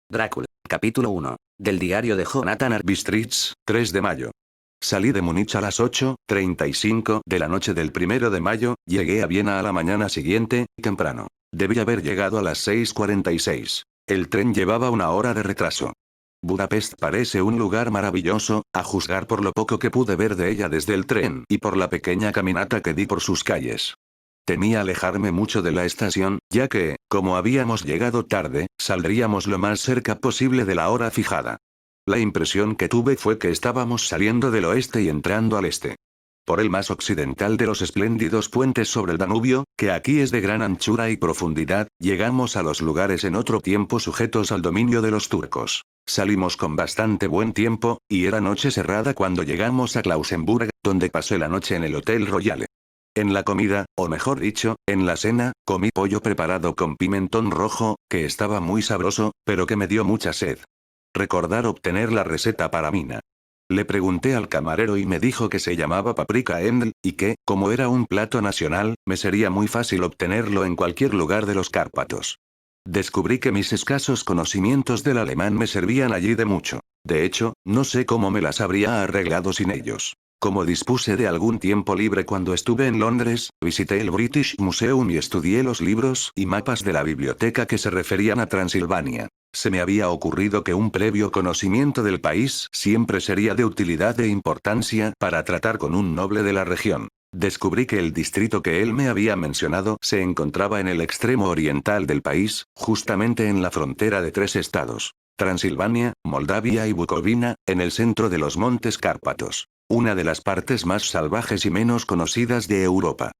Drácula. Capítulo 1. Del diario de Jonathan Arbistritz, 3 de mayo. Salí de Múnich a las 8:35 de la noche del 1 de mayo, llegué a Viena a la mañana siguiente, temprano. Debí haber llegado a las 6:46. El tren llevaba una hora de retraso. Budapest parece un lugar maravilloso, a juzgar por lo poco que pude ver de ella desde el tren y por la pequeña caminata que di por sus calles. Temía alejarme mucho de la estación, ya que, como habíamos llegado tarde, saldríamos lo más cerca posible de la hora fijada. La impresión que tuve fue que estábamos saliendo del oeste y entrando al este. Por el más occidental de los espléndidos puentes sobre el Danubio, que aquí es de gran anchura y profundidad, llegamos a los lugares en otro tiempo sujetos al dominio de los turcos. Salimos con bastante buen tiempo, y era noche cerrada cuando llegamos a Klausenburg, donde pasé la noche en el Hotel Royale. En la comida, o mejor dicho, en la cena, comí pollo preparado con pimentón rojo, que estaba muy sabroso, pero que me dio mucha sed. Recordar obtener la receta para mina. Le pregunté al camarero y me dijo que se llamaba paprika Endl, y que, como era un plato nacional, me sería muy fácil obtenerlo en cualquier lugar de los Cárpatos. Descubrí que mis escasos conocimientos del alemán me servían allí de mucho. De hecho, no sé cómo me las habría arreglado sin ellos. Como dispuse de algún tiempo libre cuando estuve en Londres, visité el British Museum y estudié los libros y mapas de la biblioteca que se referían a Transilvania. Se me había ocurrido que un previo conocimiento del país siempre sería de utilidad e importancia para tratar con un noble de la región. Descubrí que el distrito que él me había mencionado se encontraba en el extremo oriental del país, justamente en la frontera de 3 estados: Transilvania, Moldavia y Bucovina, en el centro de los Montes Cárpatos. Una de las partes más salvajes y menos conocidas de Europa.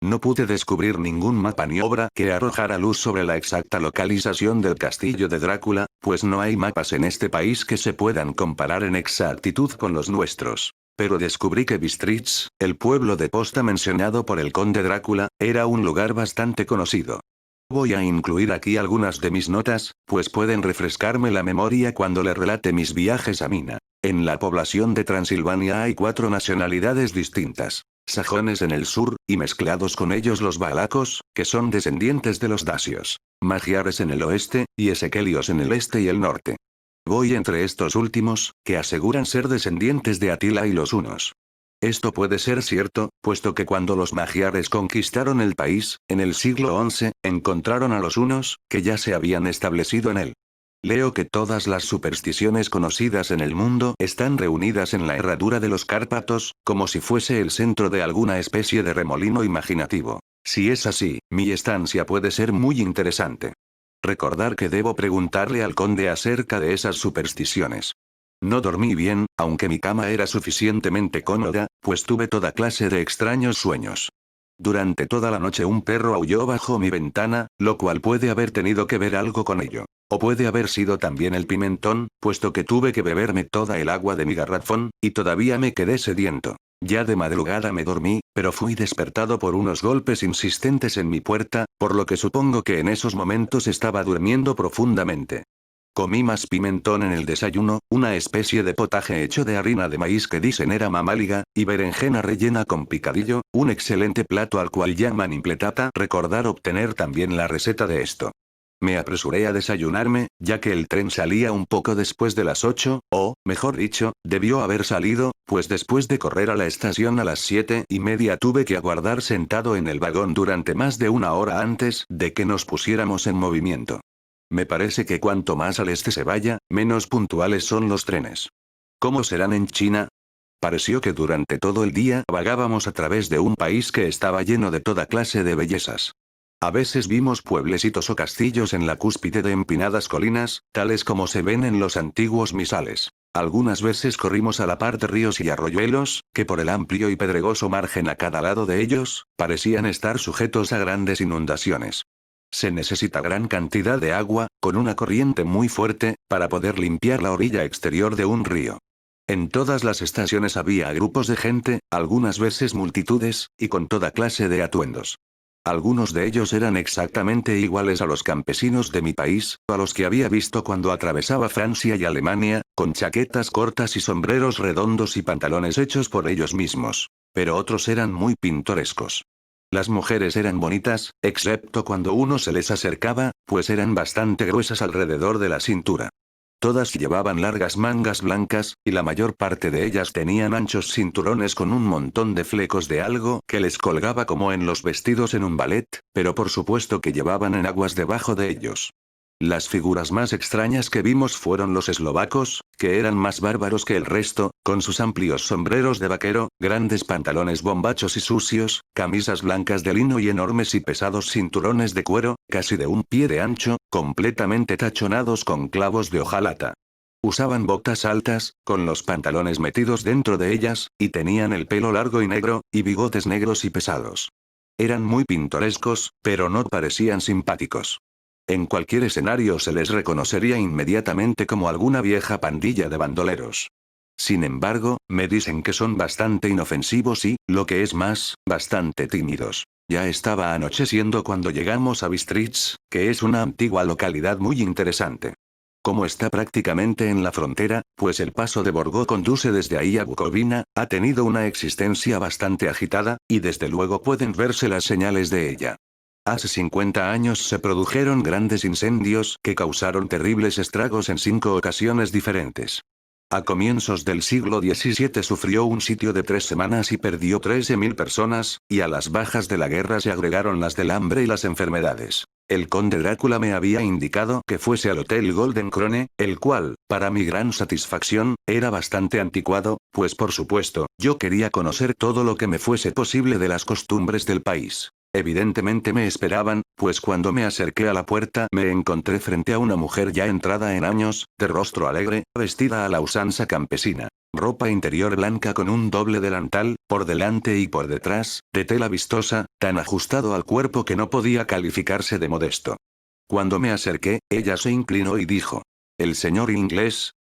No pude descubrir ningún mapa ni obra que arrojara luz sobre la exacta localización del castillo de Drácula, pues no hay mapas en este país que se puedan comparar en exactitud con los nuestros. Pero descubrí que Bistritz, el pueblo de posta mencionado por el conde Drácula, era un lugar bastante conocido. Voy a incluir aquí algunas de mis notas, pues pueden refrescarme la memoria cuando le relate mis viajes a Mina. En la población de Transilvania hay 4 nacionalidades distintas. Sajones en el sur, y mezclados con ellos los valacos, que son descendientes de los dacios. Magiares en el oeste, y esequelios en el este y el norte. Voy entre estos últimos, que aseguran ser descendientes de Atila y los hunos. Esto puede ser cierto, puesto que cuando los magiares conquistaron el país, en el siglo XI, encontraron a los hunos, que ya se habían establecido en él. Leo que todas las supersticiones conocidas en el mundo están reunidas en la herradura de los Cárpatos, como si fuese el centro de alguna especie de remolino imaginativo. Si es así, mi estancia puede ser muy interesante. Recordar que debo preguntarle al conde acerca de esas supersticiones. No dormí bien, aunque mi cama era suficientemente cómoda, pues tuve toda clase de extraños sueños. Durante toda la noche un perro aulló bajo mi ventana, lo cual puede haber tenido que ver algo con ello. O puede haber sido también el pimentón, puesto que tuve que beberme toda el agua de mi garrafón, y todavía me quedé sediento. Ya de madrugada me dormí, pero fui despertado por unos golpes insistentes en mi puerta, por lo que supongo que en esos momentos estaba durmiendo profundamente. Comí más pimentón en el desayuno, una especie de potaje hecho de harina de maíz que dicen era mamáliga, y berenjena rellena con picadillo, un excelente plato al cual llaman impletata. Recordar obtener también la receta de esto. Me apresuré a desayunarme, ya que el tren salía un poco después de las 8, o, mejor dicho, debió haber salido, pues después de correr a la estación a las 7:30 tuve que aguardar sentado en el vagón durante más de una hora antes de que nos pusiéramos en movimiento. Me parece que cuanto más al este se vaya, menos puntuales son los trenes. ¿Cómo serán en China? Pareció que durante todo el día vagábamos a través de un país que estaba lleno de toda clase de bellezas. A veces vimos pueblecitos o castillos en la cúspide de empinadas colinas, tales como se ven en los antiguos misales. Algunas veces corrimos a la par de ríos y arroyuelos, que por el amplio y pedregoso margen a cada lado de ellos, parecían estar sujetos a grandes inundaciones. Se necesita gran cantidad de agua, con una corriente muy fuerte, para poder limpiar la orilla exterior de un río. En todas las estaciones había grupos de gente, algunas veces multitudes, y con toda clase de atuendos. Algunos de ellos eran exactamente iguales a los campesinos de mi país, a los que había visto cuando atravesaba Francia y Alemania, con chaquetas cortas y sombreros redondos y pantalones hechos por ellos mismos. Pero otros eran muy pintorescos. Las mujeres eran bonitas, excepto cuando uno se les acercaba, pues eran bastante gruesas alrededor de la cintura. Todas llevaban largas mangas blancas, y la mayor parte de ellas tenían anchos cinturones con un montón de flecos de algo que les colgaba como en los vestidos en un ballet, pero por supuesto que llevaban enaguas debajo de ellos. Las figuras más extrañas que vimos fueron los eslovacos, que eran más bárbaros que el resto, con sus amplios sombreros de vaquero, grandes pantalones bombachos y sucios, camisas blancas de lino y enormes y pesados cinturones de cuero, casi de un pie de ancho, completamente tachonados con clavos de hojalata. Usaban botas altas, con los pantalones metidos dentro de ellas, y tenían el pelo largo y negro, y bigotes negros y pesados. Eran muy pintorescos, pero no parecían simpáticos. En cualquier escenario se les reconocería inmediatamente como alguna vieja pandilla de bandoleros. Sin embargo, me dicen que son bastante inofensivos y, lo que es más, bastante tímidos. Ya estaba anocheciendo cuando llegamos a Bistritz, que es una antigua localidad muy interesante. Como está prácticamente en la frontera, pues el paso de Borgó conduce desde ahí a Bukovina, ha tenido una existencia bastante agitada, y desde luego pueden verse las señales de ella. Hace 50 años se produjeron grandes incendios que causaron terribles estragos en 5 ocasiones diferentes. A comienzos del siglo XVII sufrió un sitio de 3 semanas y perdió 13.000 personas, y a las bajas de la guerra se agregaron las del hambre y las enfermedades. El conde Drácula me había indicado que fuese al Hotel Golden Krone, el cual, para mi gran satisfacción, era bastante anticuado, pues por supuesto, yo quería conocer todo lo que me fuese posible de las costumbres del país. Evidentemente me esperaban, pues cuando me acerqué a la puerta me encontré frente a una mujer ya entrada en años, de rostro alegre, vestida a la usanza campesina. Ropa interior blanca con un doble delantal, por delante y por detrás, de tela vistosa, tan ajustado al cuerpo que no podía calificarse de modesto. Cuando me acerqué, ella se inclinó y dijo: ¿El señor inglés?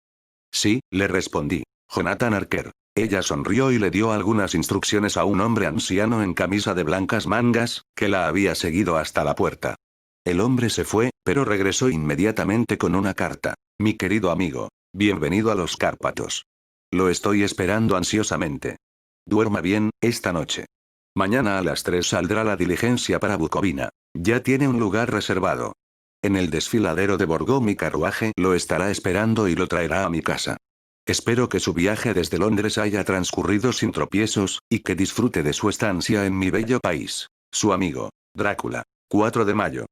Sí, le respondí. Jonathan Archer. Ella sonrió y le dio algunas instrucciones a un hombre anciano en camisa de blancas mangas, que la había seguido hasta la puerta. El hombre se fue, pero regresó inmediatamente con una carta. Mi querido amigo, bienvenido a los Cárpatos. Lo estoy esperando ansiosamente. Duerma bien, esta noche. Mañana a las 3 saldrá la diligencia para Bukovina. Ya tiene un lugar reservado. En el desfiladero de Borgó mi carruaje lo estará esperando y lo traerá a mi casa. Espero que su viaje desde Londres haya transcurrido sin tropiezos, y que disfrute de su estancia en mi bello país. Su amigo, Drácula. 4 de mayo.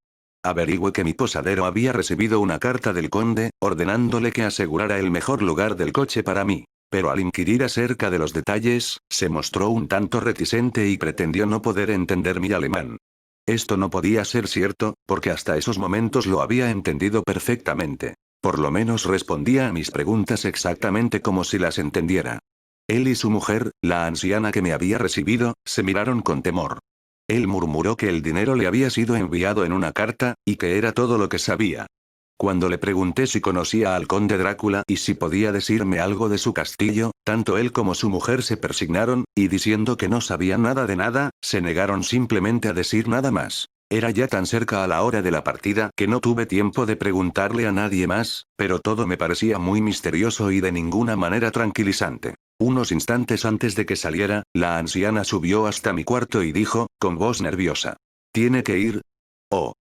Averigüe que mi posadero había recibido una carta del conde, ordenándole que asegurara el mejor lugar del coche para mí. Pero al inquirir acerca de los detalles, se mostró un tanto reticente y pretendió no poder entender mi alemán. Esto no podía ser cierto, porque hasta esos momentos lo había entendido perfectamente. Por lo menos respondía a mis preguntas exactamente como si las entendiera. Él y su mujer, la anciana que me había recibido, se miraron con temor. Él murmuró que el dinero le había sido enviado en una carta, y que era todo lo que sabía. Cuando le pregunté si conocía al conde Drácula y si podía decirme algo de su castillo, tanto él como su mujer se persignaron, y diciendo que no sabían nada de nada, se negaron simplemente a decir nada más. Era ya tan cerca a la hora de la partida que no tuve tiempo de preguntarle a nadie más, pero todo me parecía muy misterioso y de ninguna manera tranquilizante. Unos instantes antes de que saliera, la anciana subió hasta mi cuarto y dijo, con voz nerviosa: ¿Tiene que ir? Oh.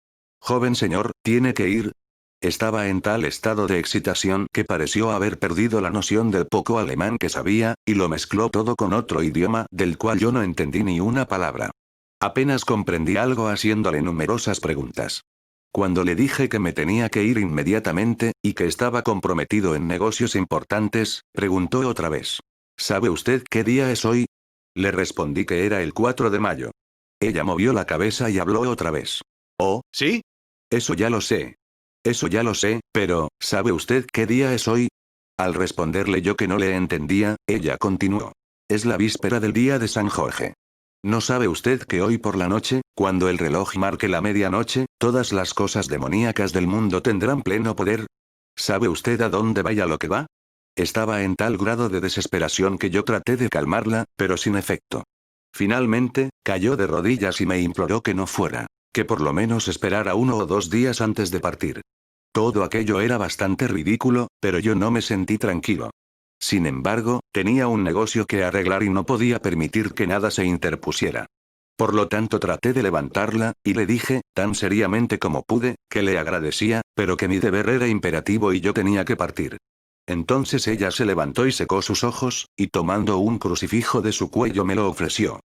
Joven señor, ¿tiene que ir? Estaba en tal estado de excitación que pareció haber perdido la noción del poco alemán que sabía, y lo mezcló todo con otro idioma del cual yo no entendí ni una palabra. Apenas comprendí algo haciéndole numerosas preguntas. Cuando le dije que me tenía que ir inmediatamente, y que estaba comprometido en negocios importantes, preguntó otra vez. ¿Sabe usted qué día es hoy? Le respondí que era el 4 de mayo. Ella movió la cabeza y habló otra vez. Oh, ¿sí? Eso ya lo sé. Eso ya lo sé, pero, ¿sabe usted qué día es hoy? Al responderle yo que no le entendía, ella continuó. Es la víspera del día de San Jorge. ¿No sabe usted que hoy por la noche, cuando el reloj marque la medianoche, todas las cosas demoníacas del mundo tendrán pleno poder? ¿Sabe usted a dónde vaya lo que va? Estaba en tal grado de desesperación que yo traté de calmarla, pero sin efecto. Finalmente, cayó de rodillas y me imploró que no fuera, que por lo menos esperara 1 o 2 días antes de partir. Todo aquello era bastante ridículo, pero yo no me sentí tranquilo. Sin embargo, tenía un negocio que arreglar y no podía permitir que nada se interpusiera. Por lo tanto traté de levantarla, y le dije, tan seriamente como pude, que le agradecía, pero que mi deber era imperativo y yo tenía que partir. Entonces ella se levantó y secó sus ojos, y tomando un crucifijo de su cuello me lo ofreció.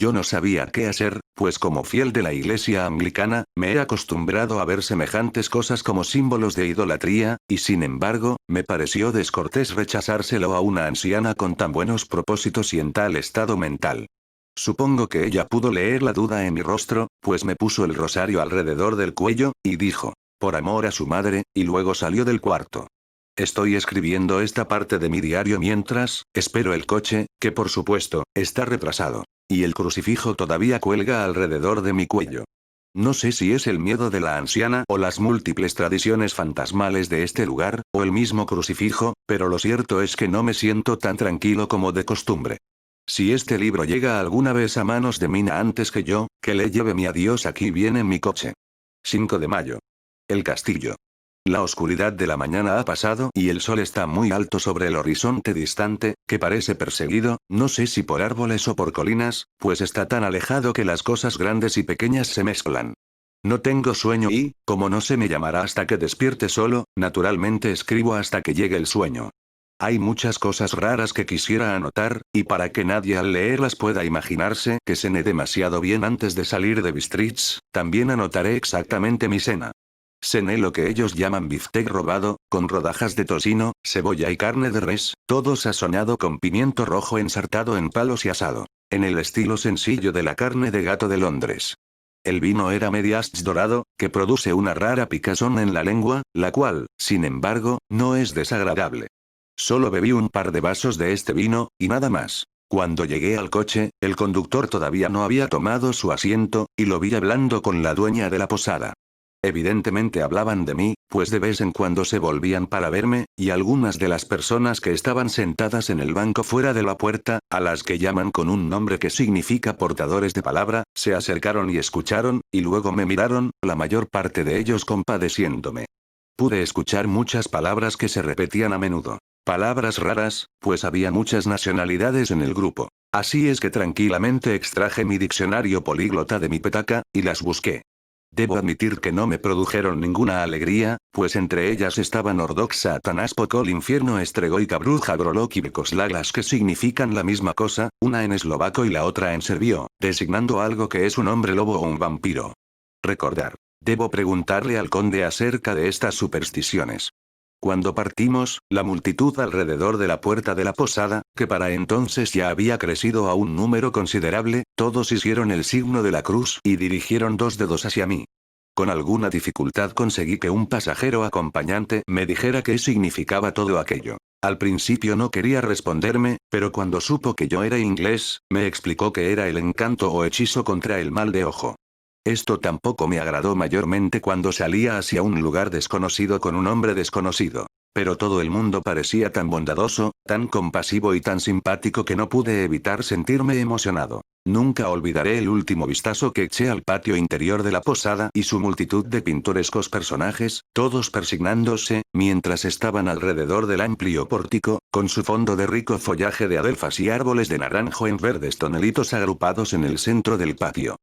Yo no sabía qué hacer, pues como fiel de la iglesia anglicana, me he acostumbrado a ver semejantes cosas como símbolos de idolatría, y sin embargo, me pareció descortés rechazárselo a una anciana con tan buenos propósitos y en tal estado mental. Supongo que ella pudo leer la duda en mi rostro, pues me puso el rosario alrededor del cuello, y dijo, por amor a su madre, y luego salió del cuarto. Estoy escribiendo esta parte de mi diario mientras, espero el coche, que por supuesto, está retrasado. Y el crucifijo todavía cuelga alrededor de mi cuello. No sé si es el miedo de la anciana o las múltiples tradiciones fantasmales de este lugar, o el mismo crucifijo, pero lo cierto es que no me siento tan tranquilo como de costumbre. Si este libro llega alguna vez a manos de Mina antes que yo, que le lleve mi adiós. Aquí viene mi coche. 5 de mayo. El castillo. La oscuridad de la mañana ha pasado y el sol está muy alto sobre el horizonte distante, que parece perseguido, no sé si por árboles o por colinas, pues está tan alejado que las cosas grandes y pequeñas se mezclan. No tengo sueño y, como no se me llamará hasta que despierte solo, naturalmente escribo hasta que llegue el sueño. Hay muchas cosas raras que quisiera anotar, y para que nadie al leerlas pueda imaginarse que cené demasiado bien antes de salir de Bistritz, también anotaré exactamente mi cena. Cené lo que ellos llaman bistec robado, con rodajas de tocino, cebolla y carne de res, todo sazonado con pimiento rojo ensartado en palos y asado, en el estilo sencillo de la carne de gato de Londres. El vino era medias dorado, que produce una rara picazón en la lengua, la cual, sin embargo, no es desagradable. Solo bebí un par de vasos de este vino, y nada más. Cuando llegué al coche, el conductor todavía no había tomado su asiento, y lo vi hablando con la dueña de la posada. Evidentemente hablaban de mí, pues de vez en cuando se volvían para verme, y algunas de las personas que estaban sentadas en el banco fuera de la puerta, a las que llaman con un nombre que significa portadores de palabra, se acercaron y escucharon, y luego me miraron, la mayor parte de ellos compadeciéndome. Pude escuchar muchas palabras que se repetían a menudo. Palabras raras, pues había muchas nacionalidades en el grupo. Así es que tranquilamente extraje mi diccionario políglota de mi petaca, y las busqué. Debo admitir que no me produjeron ninguna alegría, pues entre ellas estaban Ordox Satanás Pokol Infierno Estregoica Bruja Brolok y Bekoslaglas, que significan la misma cosa, una en eslovaco y la otra en serbio, designando algo que es un hombre lobo o un vampiro. Recordar. Debo preguntarle al conde acerca de estas supersticiones. Cuando partimos, la multitud alrededor de la puerta de la posada, que para entonces ya había crecido a un número considerable, todos hicieron el signo de la cruz y dirigieron 2 dedos hacia mí. Con alguna dificultad conseguí que un pasajero acompañante me dijera qué significaba todo aquello. Al principio no quería responderme, pero cuando supo que yo era inglés, me explicó que era el encanto o hechizo contra el mal de ojo. Esto tampoco me agradó mayormente cuando salía hacia un lugar desconocido con un hombre desconocido. Pero todo el mundo parecía tan bondadoso, tan compasivo y tan simpático que no pude evitar sentirme emocionado. Nunca olvidaré el último vistazo que eché al patio interior de la posada y su multitud de pintorescos personajes, todos persignándose, mientras estaban alrededor del amplio pórtico, con su fondo de rico follaje de adelfas y árboles de naranjo en verdes tonelitos agrupados en el centro del patio.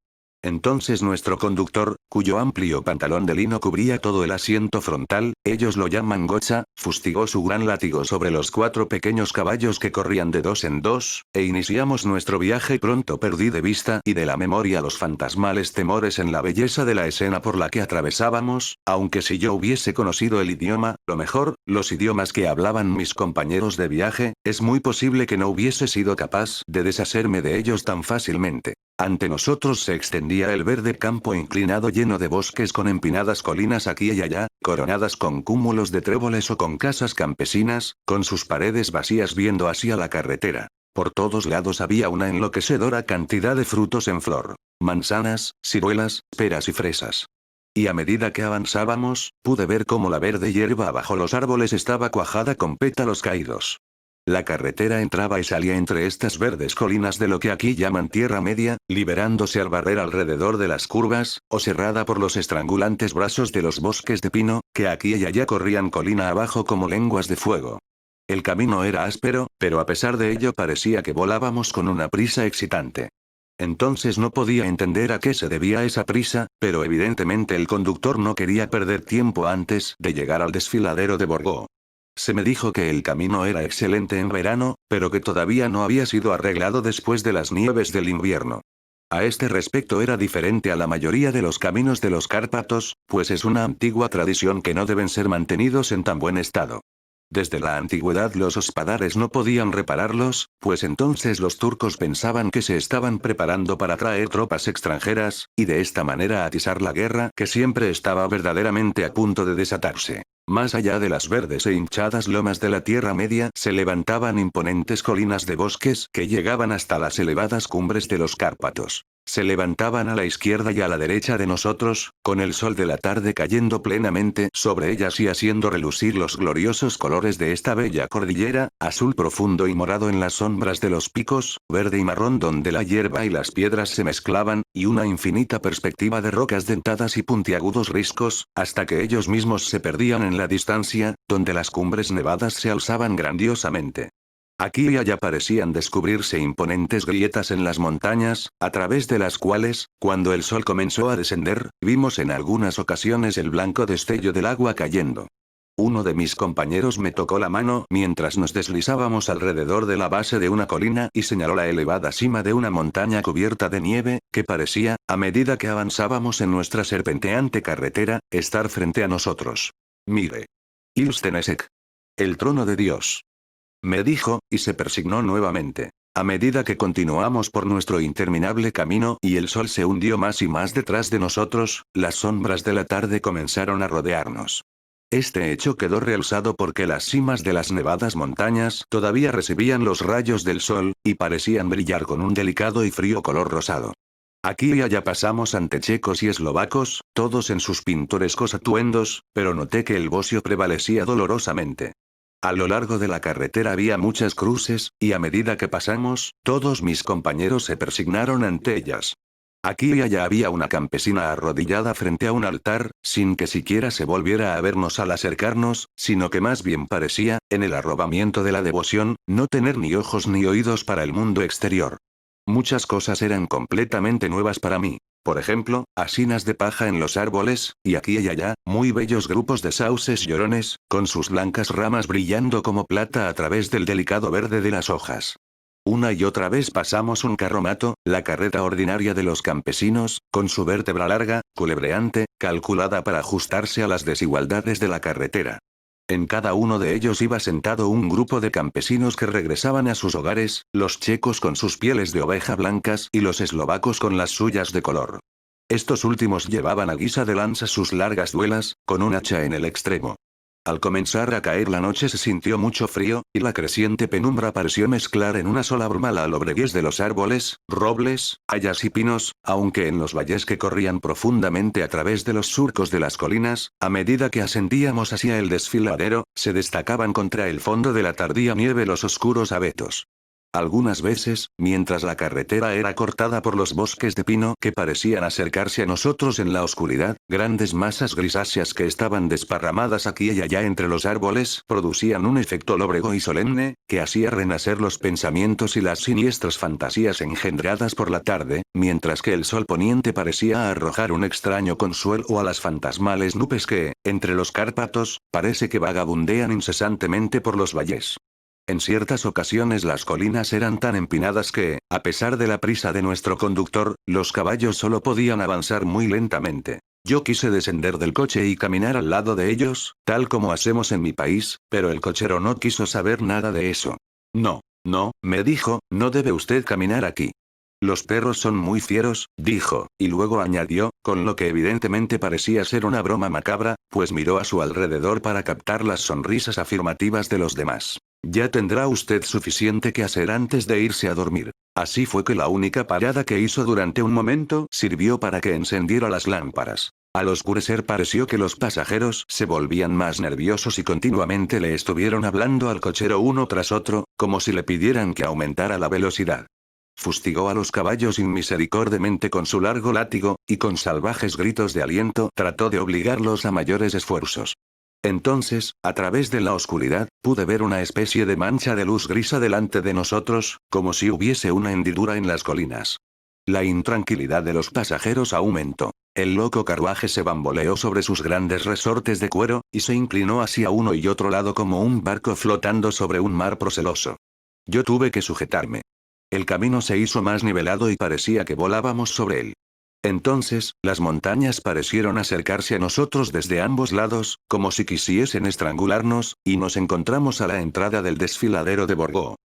Entonces nuestro conductor, cuyo amplio pantalón de lino cubría todo el asiento frontal, ellos lo llaman gocha, fustigó su gran látigo sobre los 4 pequeños caballos que corrían de 2 en 2, e iniciamos nuestro viaje. Pronto perdí de vista y de la memoria los fantasmales temores en la belleza de la escena por la que atravesábamos, aunque si yo hubiese conocido el idioma, lo mejor, los idiomas que hablaban mis compañeros de viaje, es muy posible que no hubiese sido capaz de deshacerme de ellos tan fácilmente. Ante nosotros se extendía el verde campo inclinado lleno de bosques con empinadas colinas aquí y allá, coronadas con cúmulos de tréboles o con casas campesinas, con sus paredes vacías viendo hacia la carretera. Por todos lados había una enloquecedora cantidad de frutos en flor. Manzanas, ciruelas, peras y fresas. Y a medida que avanzábamos, pude ver cómo la verde hierba bajo los árboles estaba cuajada con pétalos caídos. La carretera entraba y salía entre estas verdes colinas de lo que aquí llaman Tierra Media, liberándose al barrer alrededor de las curvas, o cerrada por los estrangulantes brazos de los bosques de pino, que aquí y allá corrían colina abajo como lenguas de fuego. El camino era áspero, pero a pesar de ello parecía que volábamos con una prisa excitante. Entonces no podía entender a qué se debía esa prisa, pero evidentemente el conductor no quería perder tiempo antes de llegar al desfiladero de Borgó. Se me dijo que el camino era excelente en verano, pero que todavía no había sido arreglado después de las nieves del invierno. A este respecto era diferente a la mayoría de los caminos de los Cárpatos, pues es una antigua tradición que no deben ser mantenidos en tan buen estado. Desde la antigüedad los hospadares no podían repararlos, pues entonces los turcos pensaban que se estaban preparando para traer tropas extranjeras, y de esta manera atizar la guerra que siempre estaba verdaderamente a punto de desatarse. Más allá de las verdes e hinchadas lomas de la Tierra Media se levantaban imponentes colinas de bosques que llegaban hasta las elevadas cumbres de los Cárpatos. Se levantaban a la izquierda y a la derecha de nosotros, con el sol de la tarde cayendo plenamente sobre ellas y haciendo relucir los gloriosos colores de esta bella cordillera, azul profundo y morado en las sombras de los picos, verde y marrón donde la hierba y las piedras se mezclaban, y una infinita perspectiva de rocas dentadas y puntiagudos riscos, hasta que ellos mismos se perdían en la distancia, donde las cumbres nevadas se alzaban grandiosamente. Aquí y allá parecían descubrirse imponentes grietas en las montañas, a través de las cuales, cuando el sol comenzó a descender, vimos en algunas ocasiones el blanco destello del agua cayendo. Uno de mis compañeros me tocó la mano mientras nos deslizábamos alrededor de la base de una colina y señaló la elevada cima de una montaña cubierta de nieve, que parecía, a medida que avanzábamos en nuestra serpenteante carretera, estar frente a nosotros. Mire. Ilstenesek. El trono de Dios. Me dijo, y se persignó nuevamente. A medida que continuamos por nuestro interminable camino y el sol se hundió más y más detrás de nosotros, las sombras de la tarde comenzaron a rodearnos. Este hecho quedó realzado porque las cimas de las nevadas montañas todavía recibían los rayos del sol, y parecían brillar con un delicado y frío color rosado. Aquí y allá pasamos ante checos y eslovacos, todos en sus pintorescos atuendos, pero noté que el bocio prevalecía dolorosamente. A lo largo de la carretera había muchas cruces, y a medida que pasamos, todos mis compañeros se persignaron ante ellas. Aquí y allá había una campesina arrodillada frente a un altar, sin que siquiera se volviera a vernos al acercarnos, sino que más bien parecía, en el arrobamiento de la devoción, no tener ni ojos ni oídos para el mundo exterior. Muchas cosas eran completamente nuevas para mí. Por ejemplo, hasinas de paja en los árboles, y aquí y allá, muy bellos grupos de sauces llorones, con sus blancas ramas brillando como plata a través del delicado verde de las hojas. Una y otra vez pasamos un carromato, la carreta ordinaria de los campesinos, con su vértebra larga, culebreante, calculada para ajustarse a las desigualdades de la carretera. En cada uno de ellos iba sentado un grupo de campesinos que regresaban a sus hogares, los checos con sus pieles de oveja blancas y los eslovacos con las suyas de color. Estos últimos llevaban a guisa de lanza sus largas duelas, con un hacha en el extremo. Al comenzar a caer la noche se sintió mucho frío, y la creciente penumbra pareció mezclar en una sola bruma la lobreguez de los árboles, robles, hayas y pinos, aunque en los valles que corrían profundamente a través de los surcos de las colinas, a medida que ascendíamos hacia el desfiladero, se destacaban contra el fondo de la tardía nieve los oscuros abetos. Algunas veces, mientras la carretera era cortada por los bosques de pino que parecían acercarse a nosotros en la oscuridad, grandes masas grisáceas que estaban desparramadas aquí y allá entre los árboles producían un efecto lóbrego y solemne, que hacía renacer los pensamientos y las siniestras fantasías engendradas por la tarde, mientras que el sol poniente parecía arrojar un extraño consuelo a las fantasmales nubes que, entre los Cárpatos, parece que vagabundean incesantemente por los valles. En ciertas ocasiones las colinas eran tan empinadas que, a pesar de la prisa de nuestro conductor, los caballos solo podían avanzar muy lentamente. Yo quise descender del coche y caminar al lado de ellos, tal como hacemos en mi país, pero el cochero no quiso saber nada de eso. No, no, me dijo, no debe usted caminar aquí. Los perros son muy fieros, dijo, y luego añadió, con lo que evidentemente parecía ser una broma macabra, pues miró a su alrededor para captar las sonrisas afirmativas de los demás. Ya tendrá usted suficiente que hacer antes de irse a dormir. Así fue que la única parada que hizo durante un momento sirvió para que encendiera las lámparas. Al oscurecer pareció que los pasajeros se volvían más nerviosos y continuamente le estuvieron hablando al cochero uno tras otro, como si le pidieran que aumentara la velocidad. Fustigó a los caballos inmisericordiamente con su largo látigo, y con salvajes gritos de aliento trató de obligarlos a mayores esfuerzos. Entonces, a través de la oscuridad, pude ver una especie de mancha de luz grisa delante de nosotros, como si hubiese una hendidura en las colinas. La intranquilidad de los pasajeros aumentó. El loco carruaje se bamboleó sobre sus grandes resortes de cuero, y se inclinó hacia uno y otro lado como un barco flotando sobre un mar proceloso. Yo tuve que sujetarme. El camino se hizo más nivelado y parecía que volábamos sobre él. Entonces, las montañas parecieron acercarse a nosotros desde ambos lados, como si quisiesen estrangularnos, y nos encontramos a la entrada del desfiladero de Borgó.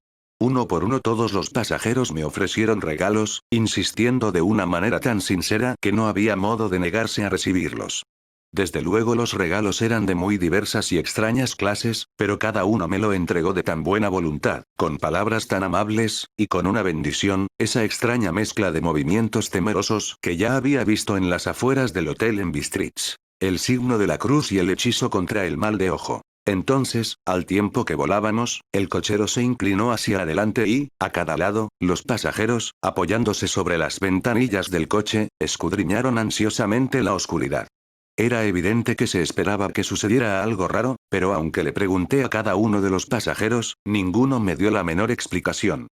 Uno por uno todos los pasajeros me ofrecieron regalos, insistiendo de una manera tan sincera que no había modo de negarse a recibirlos. Desde luego los regalos eran de muy diversas y extrañas clases, pero cada uno me lo entregó de tan buena voluntad, con palabras tan amables, y con una bendición, esa extraña mezcla de movimientos temerosos que ya había visto en las afueras del hotel en Bistritz. El signo de la cruz y el hechizo contra el mal de ojo. Entonces, al tiempo que volábamos, el cochero se inclinó hacia adelante y, a cada lado, los pasajeros, apoyándose sobre las ventanillas del coche, escudriñaron ansiosamente la oscuridad. Era evidente que se esperaba que sucediera algo raro, pero aunque le pregunté a cada uno de los pasajeros, ninguno me dio la menor explicación.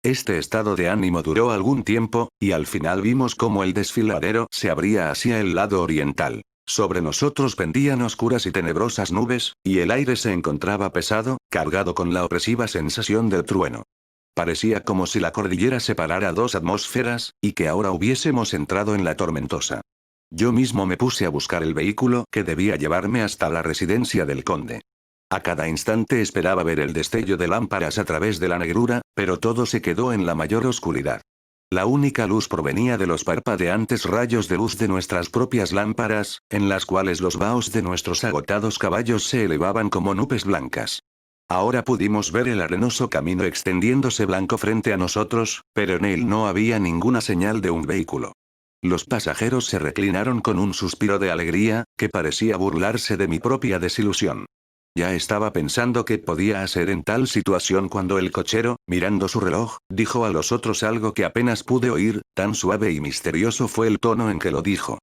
Este estado de ánimo duró algún tiempo, y al final vimos cómo el desfiladero se abría hacia el lado oriental. Sobre nosotros pendían oscuras y tenebrosas nubes, y el aire se encontraba pesado, cargado con la opresiva sensación del trueno. Parecía como si la cordillera separara dos atmósferas, y que ahora hubiésemos entrado en la tormentosa. Yo mismo me puse a buscar el vehículo que debía llevarme hasta la residencia del conde. A cada instante esperaba ver el destello de lámparas a través de la negrura, pero todo se quedó en la mayor oscuridad. La única luz provenía de los parpadeantes rayos de luz de nuestras propias lámparas, en las cuales los vaos de nuestros agotados caballos se elevaban como nubes blancas. Ahora pudimos ver el arenoso camino extendiéndose blanco frente a nosotros, pero en él no había ninguna señal de un vehículo. Los pasajeros se reclinaron con un suspiro de alegría, que parecía burlarse de mi propia desilusión. Ya estaba pensando qué podía hacer en tal situación cuando el cochero, mirando su reloj, dijo a los otros algo que apenas pude oír, tan suave y misterioso fue el tono en que lo dijo.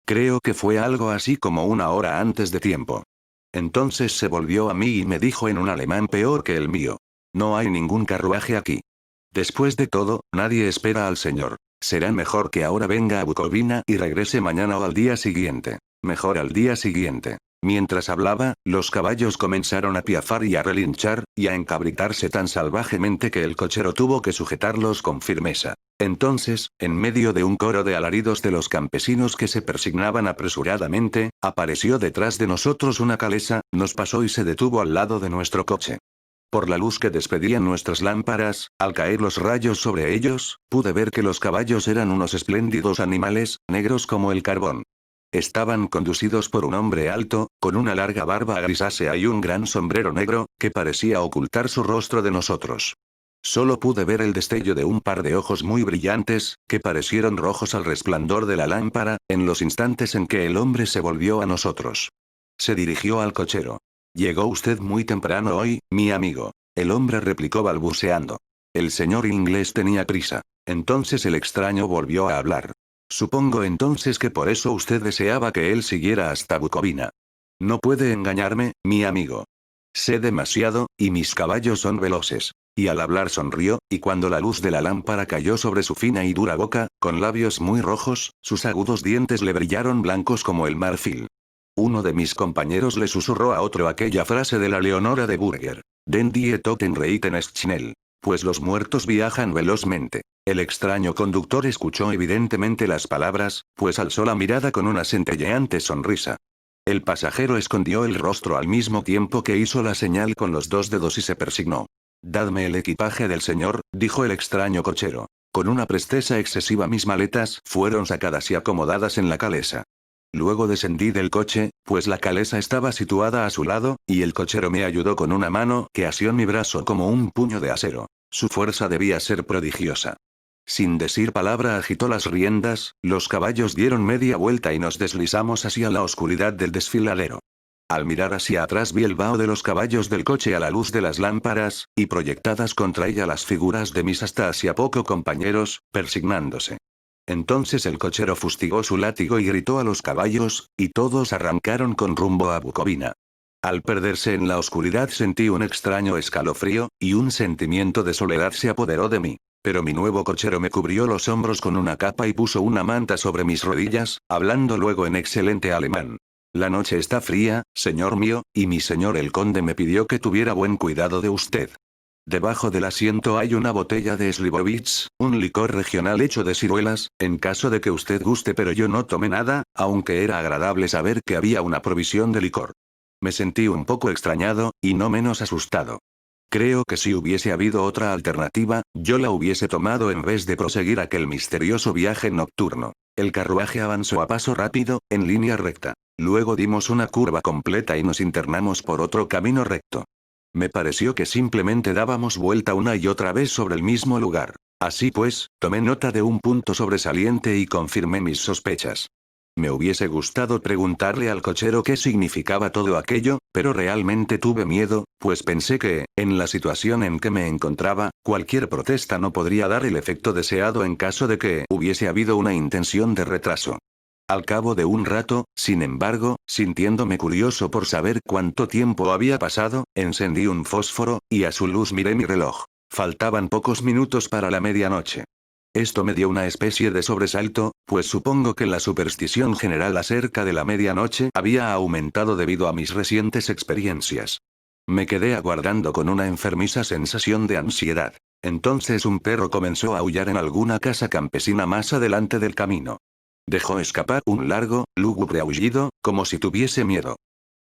Creo que fue algo así como 1 hora antes de tiempo. Entonces se volvió a mí y me dijo en un alemán peor que el mío. No hay ningún carruaje aquí. Después de todo, nadie espera al señor. Será mejor que ahora venga a Bucovina y regrese mañana o al día siguiente. Mejor al día siguiente. Mientras hablaba, los caballos comenzaron a piafar y a relinchar, y a encabritarse tan salvajemente que el cochero tuvo que sujetarlos con firmeza. Entonces, en medio de un coro de alaridos de los campesinos que se persignaban apresuradamente, apareció detrás de nosotros una calesa, nos pasó y se detuvo al lado de nuestro coche. Por la luz que despedían nuestras lámparas, al caer los rayos sobre ellos, pude ver que los caballos eran unos espléndidos animales, negros como el carbón. Estaban conducidos por un hombre alto, con una larga barba grisácea y un gran sombrero negro, que parecía ocultar su rostro de nosotros. Solo pude ver el destello de un par de ojos muy brillantes, que parecieron rojos al resplandor de la lámpara, en los instantes en que el hombre se volvió a nosotros. Se dirigió al cochero. «Llegó usted muy temprano hoy, mi amigo», el hombre replicó balbuceando. El señor inglés tenía prisa. Entonces el extraño volvió a hablar. «Supongo entonces que por eso usted deseaba que él siguiera hasta Bucovina. No puede engañarme, mi amigo. Sé demasiado, y mis caballos son veloces». Y al hablar sonrió, y cuando la luz de la lámpara cayó sobre su fina y dura boca, con labios muy rojos, sus agudos dientes le brillaron blancos como el marfil. Uno de mis compañeros le susurró a otro aquella frase de la Leonora de Burger. «Den die Toten reiten schnell». Pues los muertos viajan velozmente. El extraño conductor escuchó evidentemente las palabras, pues alzó la mirada con una centelleante sonrisa. El pasajero escondió el rostro al mismo tiempo que hizo la señal con los dos dedos y se persignó. «Dadme el equipaje del señor», dijo el extraño cochero. Con una presteza excesiva mis maletas fueron sacadas y acomodadas en la calesa. Luego descendí del coche, pues la calesa estaba situada a su lado, y el cochero me ayudó con una mano que asió mi brazo como un puño de acero. Su fuerza debía ser prodigiosa. Sin decir palabra agitó las riendas, los caballos dieron media vuelta y nos deslizamos hacia la oscuridad del desfiladero. Al mirar hacia atrás vi el vaho de los caballos del coche a la luz de las lámparas, y proyectadas contra ella las figuras de mis hasta hacia poco compañeros, persignándose. Entonces el cochero fustigó su látigo y gritó a los caballos, y todos arrancaron con rumbo a Bucovina. Al perderse en la oscuridad sentí un extraño escalofrío, y un sentimiento de soledad se apoderó de mí. Pero mi nuevo cochero me cubrió los hombros con una capa y puso una manta sobre mis rodillas, hablando luego en excelente alemán. La noche está fría, señor mío, y mi señor el conde me pidió que tuviera buen cuidado de usted. Debajo del asiento hay una botella de Slivovitz, un licor regional hecho de ciruelas, en caso de que usted guste, pero yo no tomé nada, aunque era agradable saber que había una provisión de licor. Me sentí un poco extrañado, y no menos asustado. Creo que si hubiese habido otra alternativa, yo la hubiese tomado en vez de proseguir aquel misterioso viaje nocturno. El carruaje avanzó a paso rápido, en línea recta. Luego dimos una curva completa y nos internamos por otro camino recto. Me pareció que simplemente dábamos vuelta una y otra vez sobre el mismo lugar. Así pues, tomé nota de un punto sobresaliente y confirmé mis sospechas. Me hubiese gustado preguntarle al cochero qué significaba todo aquello, pero realmente tuve miedo, pues pensé que, en la situación en que me encontraba, cualquier protesta no podría dar el efecto deseado en caso de que hubiese habido una intención de retraso. Al cabo de un rato, sin embargo, sintiéndome curioso por saber cuánto tiempo había pasado, encendí un fósforo, y a su luz miré mi reloj. Faltaban pocos minutos para la medianoche. Esto me dio una especie de sobresalto, pues supongo que la superstición general acerca de la medianoche había aumentado debido a mis recientes experiencias. Me quedé aguardando con una enfermiza sensación de ansiedad. Entonces un perro comenzó a aullar en alguna casa campesina más adelante del camino. Dejó escapar un largo, lúgubre aullido, como si tuviese miedo.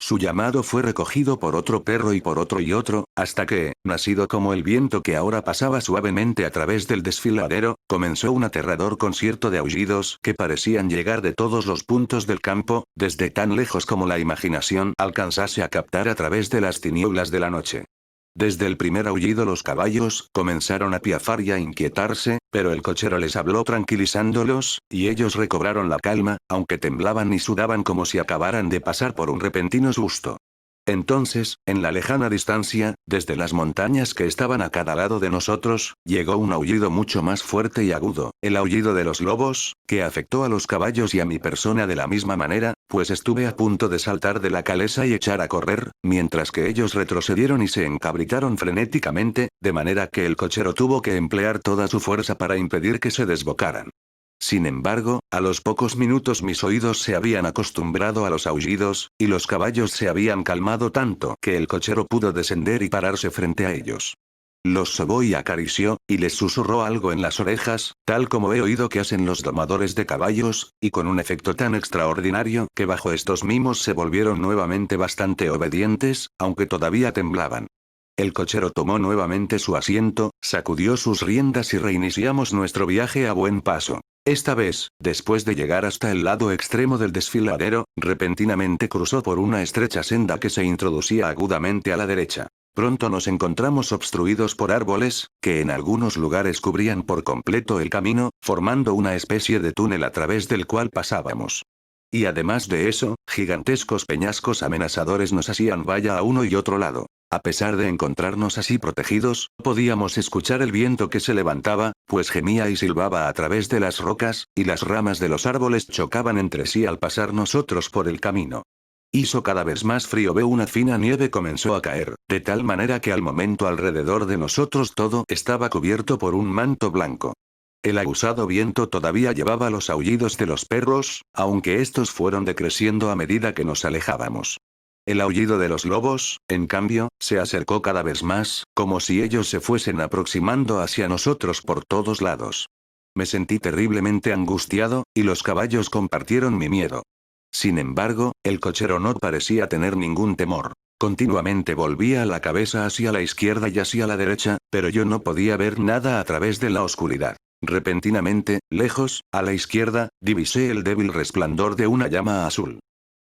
Su llamado fue recogido por otro perro y otro, hasta que, nacido como el viento que ahora pasaba suavemente a través del desfiladero, comenzó un aterrador concierto de aullidos que parecían llegar de todos los puntos del campo, desde tan lejos como la imaginación alcanzase a captar a través de las tinieblas de la noche. Desde el primer aullido los caballos comenzaron a piafar y a inquietarse, pero el cochero les habló tranquilizándolos, y ellos recobraron la calma, aunque temblaban y sudaban como si acabaran de pasar por un repentino susto. Entonces, en la lejana distancia, desde las montañas que estaban a cada lado de nosotros, llegó un aullido mucho más fuerte y agudo, el aullido de los lobos, que afectó a los caballos y a mi persona de la misma manera, pues estuve a punto de saltar de la calesa y echar a correr, mientras que ellos retrocedieron y se encabritaron frenéticamente, de manera que el cochero tuvo que emplear toda su fuerza para impedir que se desbocaran. Sin embargo, a los pocos minutos mis oídos se habían acostumbrado a los aullidos, y los caballos se habían calmado tanto que el cochero pudo descender y pararse frente a ellos. Los sobó y acarició, y les susurró algo en las orejas, tal como he oído que hacen los domadores de caballos, y con un efecto tan extraordinario que bajo estos mimos se volvieron nuevamente bastante obedientes, aunque todavía temblaban. El cochero tomó nuevamente su asiento, sacudió sus riendas y reiniciamos nuestro viaje a buen paso. Esta vez, después de llegar hasta el lado extremo del desfiladero, repentinamente cruzó por una estrecha senda que se introducía agudamente a la derecha. Pronto nos encontramos obstruidos por árboles, que en algunos lugares cubrían por completo el camino, formando una especie de túnel a través del cual pasábamos. Y además de eso, gigantescos peñascos amenazadores nos hacían valla a uno y otro lado. A pesar de encontrarnos así protegidos, podíamos escuchar el viento que se levantaba, pues gemía y silbaba a través de las rocas, y las ramas de los árboles chocaban entre sí al pasar nosotros por el camino. Hizo cada vez más frío, una fina nieve comenzó a caer, de tal manera que al momento alrededor de nosotros todo estaba cubierto por un manto blanco. El aguzado viento todavía llevaba los aullidos de los perros, aunque estos fueron decreciendo a medida que nos alejábamos. El aullido de los lobos, en cambio, se acercó cada vez más, como si ellos se fuesen aproximando hacia nosotros por todos lados. Me sentí terriblemente angustiado, y los caballos compartieron mi miedo. Sin embargo, el cochero no parecía tener ningún temor. Continuamente volvía la cabeza hacia la izquierda y hacia la derecha, pero yo no podía ver nada a través de la oscuridad. Repentinamente, lejos, a la izquierda, divisé el débil resplandor de una llama azul.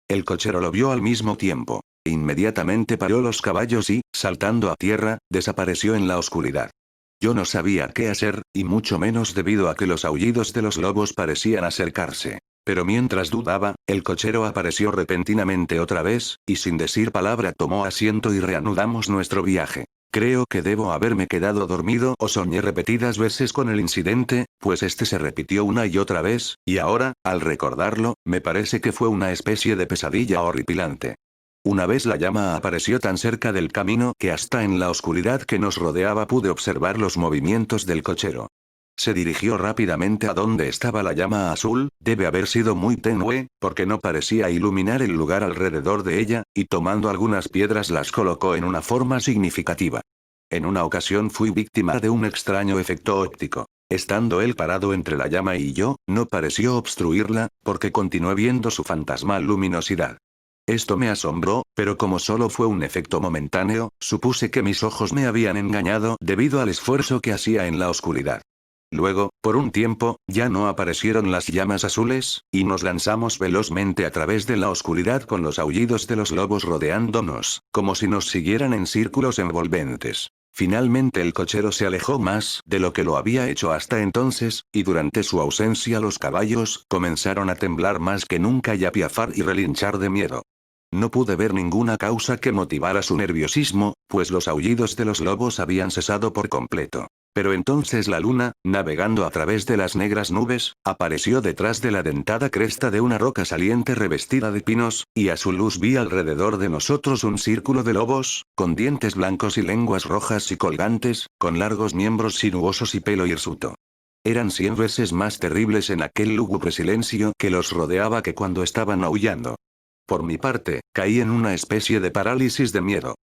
El cochero lo vio al mismo tiempo. Inmediatamente paró los caballos y, saltando a tierra, desapareció en la oscuridad. Yo no sabía qué hacer, y mucho menos debido a que los aullidos de los lobos parecían acercarse. Pero mientras dudaba, el cochero apareció repentinamente otra vez, y sin decir palabra tomó asiento y reanudamos nuestro viaje. Creo que debo haberme quedado dormido o soñé repetidas veces con el incidente, pues este se repitió una y otra vez, y ahora, al recordarlo, me parece que fue una especie de pesadilla horripilante. Una vez la llama apareció tan cerca del camino que hasta en la oscuridad que nos rodeaba pude observar los movimientos del cochero. Se dirigió rápidamente a donde estaba la llama azul, debe haber sido muy tenue, porque no parecía iluminar el lugar alrededor de ella, y tomando algunas piedras las colocó en una forma significativa. En una ocasión fui víctima de un extraño efecto óptico. Estando él parado entre la llama y yo, no pareció obstruirla, porque continué viendo su fantasmal luminosidad. Esto me asombró, pero como solo fue un efecto momentáneo, supuse que mis ojos me habían engañado debido al esfuerzo que hacía en la oscuridad. Luego, por un tiempo, ya no aparecieron las llamas azules, y nos lanzamos velozmente a través de la oscuridad con los aullidos de los lobos rodeándonos, como si nos siguieran en círculos envolventes. Finalmente el cochero se alejó más de lo que lo había hecho hasta entonces, y durante su ausencia los caballos comenzaron a temblar más que nunca y a piafar y relinchar de miedo. No pude ver ninguna causa que motivara su nerviosismo, pues los aullidos de los lobos habían cesado por completo. Pero entonces la luna, navegando a través de las negras nubes, apareció detrás de la dentada cresta de una roca saliente revestida de pinos, y a su luz vi alrededor de nosotros un círculo de lobos, con dientes blancos y lenguas rojas y colgantes, con largos miembros sinuosos y pelo hirsuto. Eran 100 veces más terribles en aquel lúgubre silencio que los rodeaba que cuando estaban aullando. Por mi parte, caí en una especie de parálisis de miedo.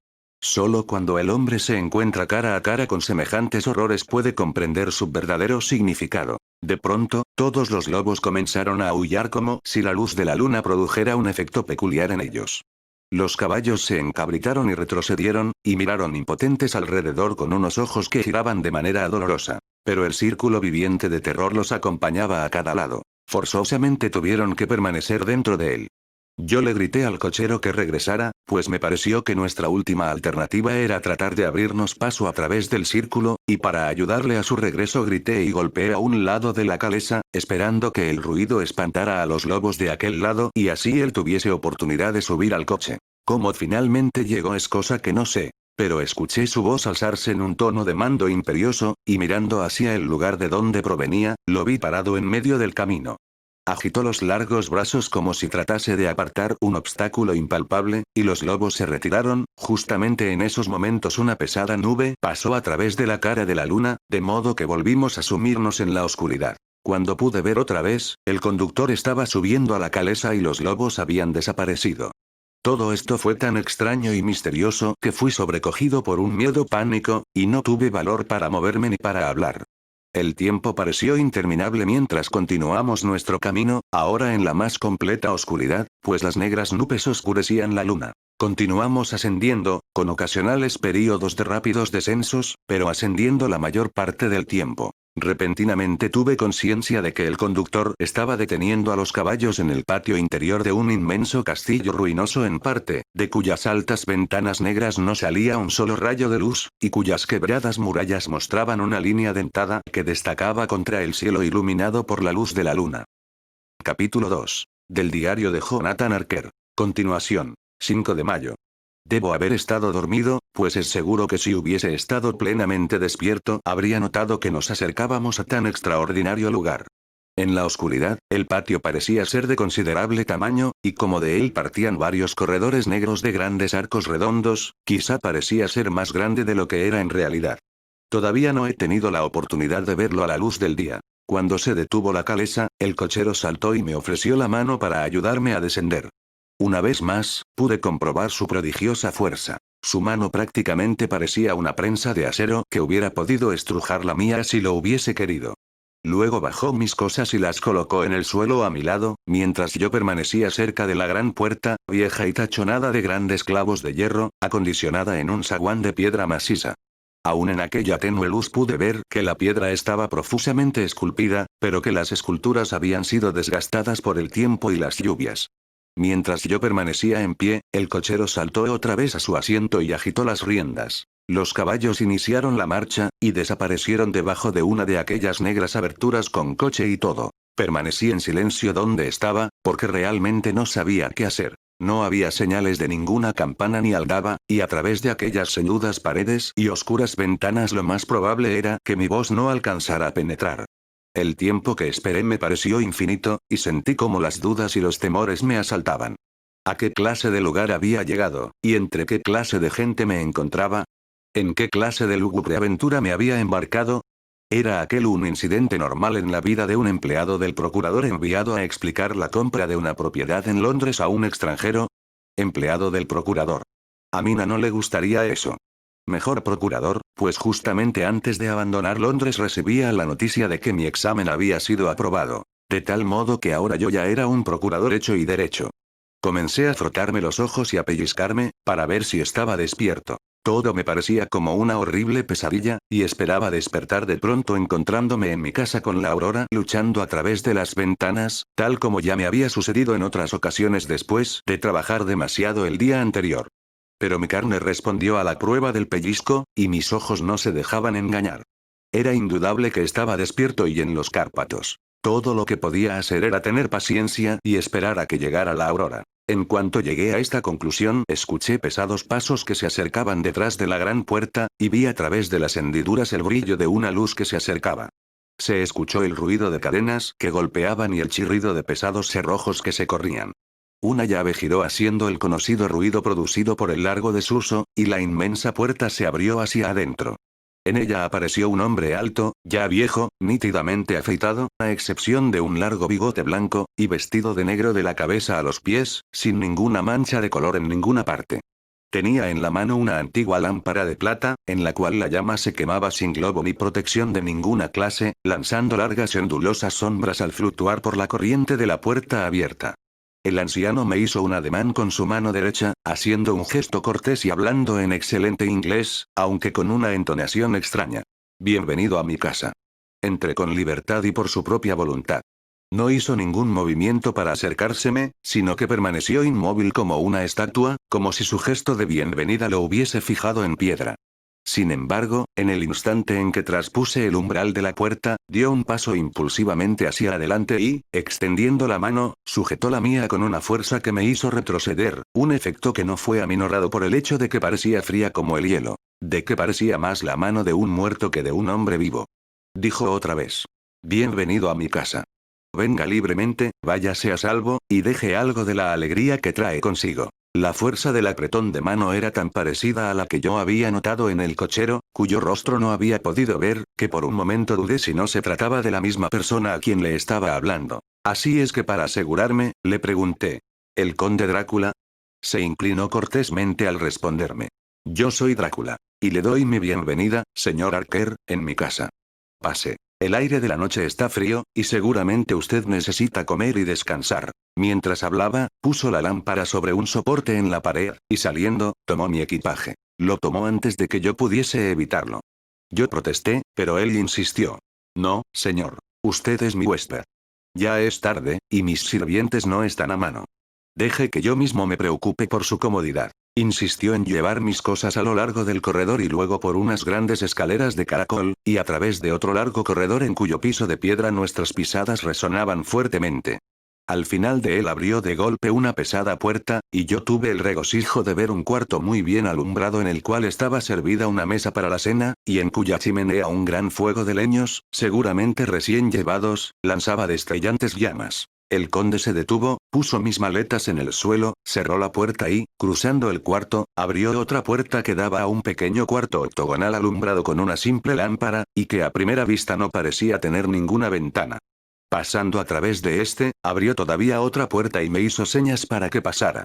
Solo cuando el hombre se encuentra cara a cara con semejantes horrores puede comprender su verdadero significado. De pronto, todos los lobos comenzaron a aullar como si la luz de la luna produjera un efecto peculiar en ellos. Los caballos se encabritaron y retrocedieron, y miraron impotentes alrededor con unos ojos que giraban de manera dolorosa. Pero el círculo viviente de terror los acompañaba a cada lado. Forzosamente tuvieron que permanecer dentro de él. Yo le grité al cochero que regresara, pues me pareció que nuestra última alternativa era tratar de abrirnos paso a través del círculo, y para ayudarle a su regreso grité y golpeé a un lado de la calesa, esperando que el ruido espantara a los lobos de aquel lado y así él tuviese oportunidad de subir al coche. Cómo finalmente llegó es cosa que no sé. Pero escuché su voz alzarse en un tono de mando imperioso, y mirando hacia el lugar de donde provenía, lo vi parado en medio del camino. Agitó los largos brazos como si tratase de apartar un obstáculo impalpable, y los lobos se retiraron. Justamente en esos momentos una pesada nube pasó a través de la cara de la luna, de modo que volvimos a sumirnos en la oscuridad. Cuando pude ver otra vez, el conductor estaba subiendo a la calesa y los lobos habían desaparecido. Todo esto fue tan extraño y misterioso que fui sobrecogido por un miedo pánico, y no tuve valor para moverme ni para hablar. El tiempo pareció interminable mientras continuamos nuestro camino, ahora en la más completa oscuridad, pues las negras nubes oscurecían la luna. Continuamos ascendiendo, con ocasionales períodos de rápidos descensos, pero ascendiendo la mayor parte del tiempo. Repentinamente tuve conciencia de que el conductor estaba deteniendo a los caballos en el patio interior de un inmenso castillo ruinoso en parte, de cuyas altas ventanas negras no salía un solo rayo de luz, y cuyas quebradas murallas mostraban una línea dentada que destacaba contra el cielo iluminado por la luz de la luna. Capítulo 2. Del diario de Jonathan Arker. Continuación. 5 de mayo. Debo haber estado dormido, pues es seguro que si hubiese estado plenamente despierto habría notado que nos acercábamos a tan extraordinario lugar. En la oscuridad, el patio parecía ser de considerable tamaño, y como de él partían varios corredores negros de grandes arcos redondos, quizá parecía ser más grande de lo que era en realidad. Todavía no he tenido la oportunidad de verlo a la luz del día. Cuando se detuvo la calesa, el cochero saltó y me ofreció la mano para ayudarme a descender. Una vez más, pude comprobar su prodigiosa fuerza. Su mano prácticamente parecía una prensa de acero que hubiera podido estrujar la mía si lo hubiese querido. Luego bajó mis cosas y las colocó en el suelo a mi lado, mientras yo permanecía cerca de la gran puerta, vieja y tachonada de grandes clavos de hierro, acondicionada en un zaguán de piedra maciza. Aún en aquella tenue luz pude ver que la piedra estaba profusamente esculpida, pero que las esculturas habían sido desgastadas por el tiempo y las lluvias. Mientras yo permanecía en pie, el cochero saltó otra vez a su asiento y agitó las riendas. Los caballos iniciaron la marcha, y desaparecieron debajo de una de aquellas negras aberturas con coche y todo. Permanecí en silencio donde estaba, porque realmente no sabía qué hacer. No había señales de ninguna campana ni aldaba, y a través de aquellas ceñudas paredes y oscuras ventanas lo más probable era que mi voz no alcanzara a penetrar. El tiempo que esperé me pareció infinito, y sentí como las dudas y los temores me asaltaban. ¿A qué clase de lugar había llegado, y entre qué clase de gente me encontraba? ¿En qué clase de lúgubre aventura me había embarcado? ¿Era aquel un incidente normal en la vida de un empleado del procurador enviado a explicar la compra de una propiedad en Londres a un extranjero? Empleado del procurador. A Mina no le gustaría eso. Mejor procurador, pues justamente antes de abandonar Londres recibía la noticia de que mi examen había sido aprobado. De tal modo que ahora yo ya era un procurador hecho y derecho. Comencé a frotarme los ojos y a pellizcarme, para ver si estaba despierto. Todo me parecía como una horrible pesadilla, y esperaba despertar de pronto encontrándome en mi casa con la aurora luchando a través de las ventanas, tal como ya me había sucedido en otras ocasiones después de trabajar demasiado el día anterior. Pero mi carne respondió a la prueba del pellizco, y mis ojos no se dejaban engañar. Era indudable que estaba despierto y en los Cárpatos. Todo lo que podía hacer era tener paciencia y esperar a que llegara la aurora. En cuanto llegué a esta conclusión, escuché pesados pasos que se acercaban detrás de la gran puerta, y vi a través de las hendiduras el brillo de una luz que se acercaba. Se escuchó el ruido de cadenas que golpeaban y el chirrido de pesados cerrojos que se corrían. Una llave giró haciendo el conocido ruido producido por el largo desuso, y la inmensa puerta se abrió hacia adentro. En ella apareció un hombre alto, ya viejo, nítidamente afeitado, a excepción de un largo bigote blanco, y vestido de negro de la cabeza a los pies, sin ninguna mancha de color en ninguna parte. Tenía en la mano una antigua lámpara de plata, en la cual la llama se quemaba sin globo ni protección de ninguna clase, lanzando largas y ondulosas sombras al fluctuar por la corriente de la puerta abierta. El anciano me hizo un ademán con su mano derecha, haciendo un gesto cortés y hablando en excelente inglés, aunque con una entonación extraña. Bienvenido a mi casa. Entré con libertad y por su propia voluntad. No hizo ningún movimiento para acercárseme, sino que permaneció inmóvil como una estatua, como si su gesto de bienvenida lo hubiese fijado en piedra. Sin embargo, en el instante en que traspuse el umbral de la puerta, dio un paso impulsivamente hacia adelante y, extendiendo la mano, sujetó la mía con una fuerza que me hizo retroceder, un efecto que no fue aminorado por el hecho de que parecía fría como el hielo, de que parecía más la mano de un muerto que de un hombre vivo. Dijo otra vez. Bienvenido a mi casa. Venga libremente, váyase a salvo, y deje algo de la alegría que trae consigo. La fuerza del apretón de mano era tan parecida a la que yo había notado en el cochero, cuyo rostro no había podido ver, que por un momento dudé si no se trataba de la misma persona a quien le estaba hablando. Así es que para asegurarme, le pregunté. ¿El conde Drácula? Se inclinó cortésmente al responderme. Yo soy Drácula. Y le doy mi bienvenida, señor Archer, en mi casa. Pase. El aire de la noche está frío, y seguramente usted necesita comer y descansar. Mientras hablaba, puso la lámpara sobre un soporte en la pared, y saliendo, tomó mi equipaje. Lo tomó antes de que yo pudiese evitarlo. Yo protesté, pero él insistió. No, señor. Usted es mi huésped. Ya es tarde, y mis sirvientes no están a mano. Deje que yo mismo me preocupe por su comodidad. Insistió en llevar mis cosas a lo largo del corredor y luego por unas grandes escaleras de caracol, y a través de otro largo corredor en cuyo piso de piedra nuestras pisadas resonaban fuertemente. Al final de él abrió de golpe una pesada puerta, y yo tuve el regocijo de ver un cuarto muy bien alumbrado en el cual estaba servida una mesa para la cena, y en cuya chimenea un gran fuego de leños, seguramente recién llevados, lanzaba destellantes llamas. El conde se detuvo, puso mis maletas en el suelo, cerró la puerta y, cruzando el cuarto, abrió otra puerta que daba a un pequeño cuarto octogonal alumbrado con una simple lámpara, y que a primera vista no parecía tener ninguna ventana. Pasando a través de este, abrió todavía otra puerta y me hizo señas para que pasara.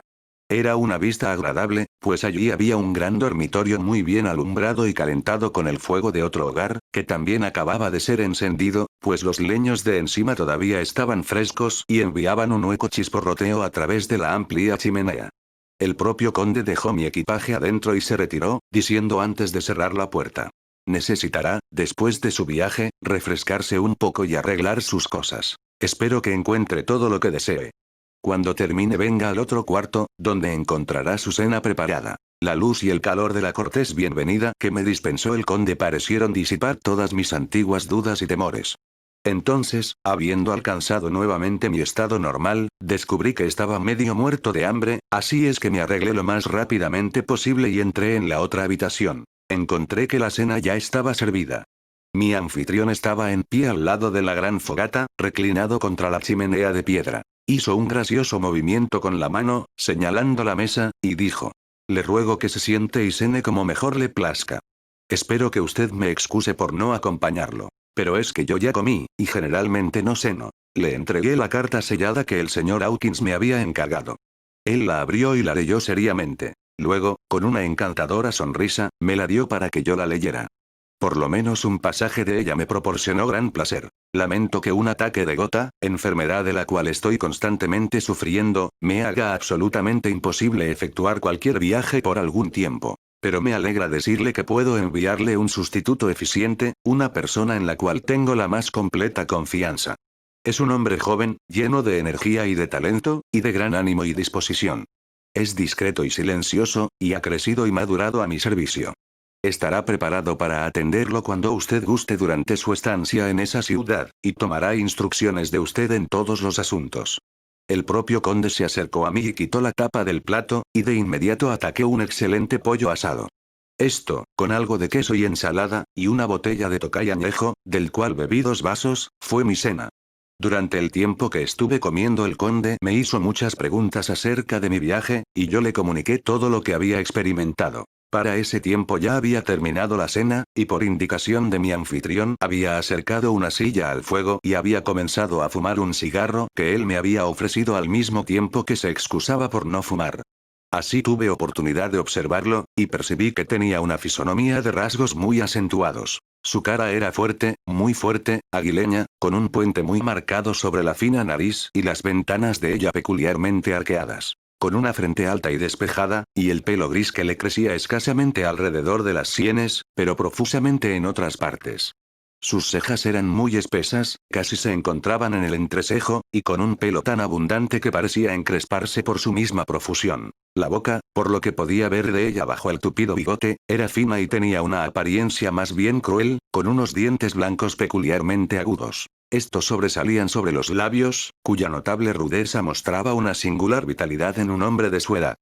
Era una vista agradable, pues allí había un gran dormitorio muy bien alumbrado y calentado con el fuego de otro hogar, que también acababa de ser encendido, pues los leños de encima todavía estaban frescos y enviaban un hueco chisporroteo a través de la amplia chimenea. El propio conde dejó mi equipaje adentro y se retiró, diciendo antes de cerrar la puerta. Necesitará, después de su viaje, refrescarse un poco y arreglar sus cosas. Espero que encuentre todo lo que desee. Cuando termine venga al otro cuarto, donde encontrará su cena preparada. La luz y el calor de la cortés bienvenida que me dispensó el conde parecieron disipar todas mis antiguas dudas y temores. Entonces, habiendo alcanzado nuevamente mi estado normal, descubrí que estaba medio muerto de hambre, así es que me arreglé lo más rápidamente posible y entré en la otra habitación. Encontré que la cena ya estaba servida. Mi anfitrión estaba en pie al lado de la gran fogata, reclinado contra la chimenea de piedra. Hizo un gracioso movimiento con la mano, señalando la mesa, y dijo. Le ruego que se siente y cene como mejor le plazca. Espero que usted me excuse por no acompañarlo. Pero es que yo ya comí, y generalmente no ceno. Le entregué la carta sellada que el señor Hawkins me había encargado. Él la abrió y la leyó seriamente. Luego, con una encantadora sonrisa, me la dio para que yo la leyera. Por lo menos un pasaje de ella me proporcionó gran placer. Lamento que un ataque de gota, enfermedad de la cual estoy constantemente sufriendo, me haga absolutamente imposible efectuar cualquier viaje por algún tiempo. Pero me alegra decirle que puedo enviarle un sustituto eficiente, una persona en la cual tengo la más completa confianza. Es un hombre joven, lleno de energía y de talento, y de gran ánimo y disposición. Es discreto y silencioso, y ha crecido y madurado a mi servicio. Estará preparado para atenderlo cuando usted guste durante su estancia en esa ciudad, y tomará instrucciones de usted en todos los asuntos. El propio conde se acercó a mí y quitó la tapa del plato, y de inmediato ataqué un excelente pollo asado. Esto, con algo de queso y ensalada, y una botella de Tokay añejo, del cual bebí 2 vasos, fue mi cena. Durante el tiempo que estuve comiendo el conde me hizo muchas preguntas acerca de mi viaje, y yo le comuniqué todo lo que había experimentado. Para ese tiempo ya había terminado la cena, y por indicación de mi anfitrión había acercado una silla al fuego y había comenzado a fumar un cigarro que él me había ofrecido al mismo tiempo que se excusaba por no fumar. Así tuve oportunidad de observarlo, y percibí que tenía una fisonomía de rasgos muy acentuados. Su cara era fuerte, muy fuerte, aguileña, con un puente muy marcado sobre la fina nariz y las ventanas de ella peculiarmente arqueadas. Con una frente alta y despejada, y el pelo gris que le crecía escasamente alrededor de las sienes, pero profusamente en otras partes. Sus cejas eran muy espesas, casi se encontraban en el entrecejo, y con un pelo tan abundante que parecía encresparse por su misma profusión. La boca, por lo que podía ver de ella bajo el tupido bigote, era fina y tenía una apariencia más bien cruel, con unos dientes blancos peculiarmente agudos. Estos sobresalían sobre los labios, cuya notable rudeza mostraba una singular vitalidad en un hombre de su edad.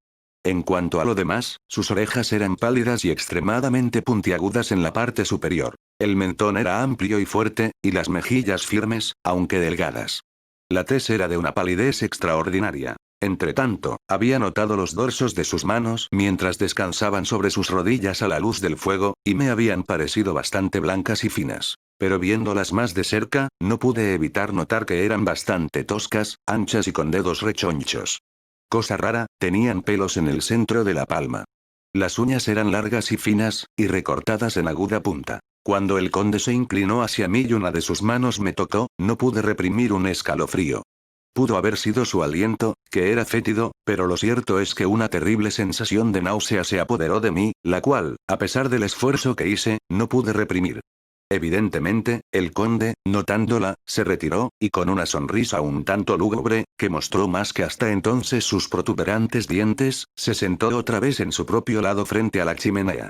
En cuanto a lo demás, sus orejas eran pálidas y extremadamente puntiagudas en la parte superior. El mentón era amplio y fuerte, y las mejillas firmes, aunque delgadas. La tez era de una palidez extraordinaria. Entretanto, había notado los dorsos de sus manos mientras descansaban sobre sus rodillas a la luz del fuego, y me habían parecido bastante blancas y finas. Pero viéndolas más de cerca, no pude evitar notar que eran bastante toscas, anchas y con dedos rechonchos. Cosa rara, tenían pelos en el centro de la palma. Las uñas eran largas y finas, y recortadas en aguda punta. Cuando el conde se inclinó hacia mí y una de sus manos me tocó, no pude reprimir un escalofrío. Pudo haber sido su aliento, que era fétido, pero lo cierto es que una terrible sensación de náusea se apoderó de mí, la cual, a pesar del esfuerzo que hice, no pude reprimir. Evidentemente, el conde, notándola, se retiró, y con una sonrisa un tanto lúgubre, que mostró más que hasta entonces sus protuberantes dientes, se sentó otra vez en su propio lado frente a la chimenea.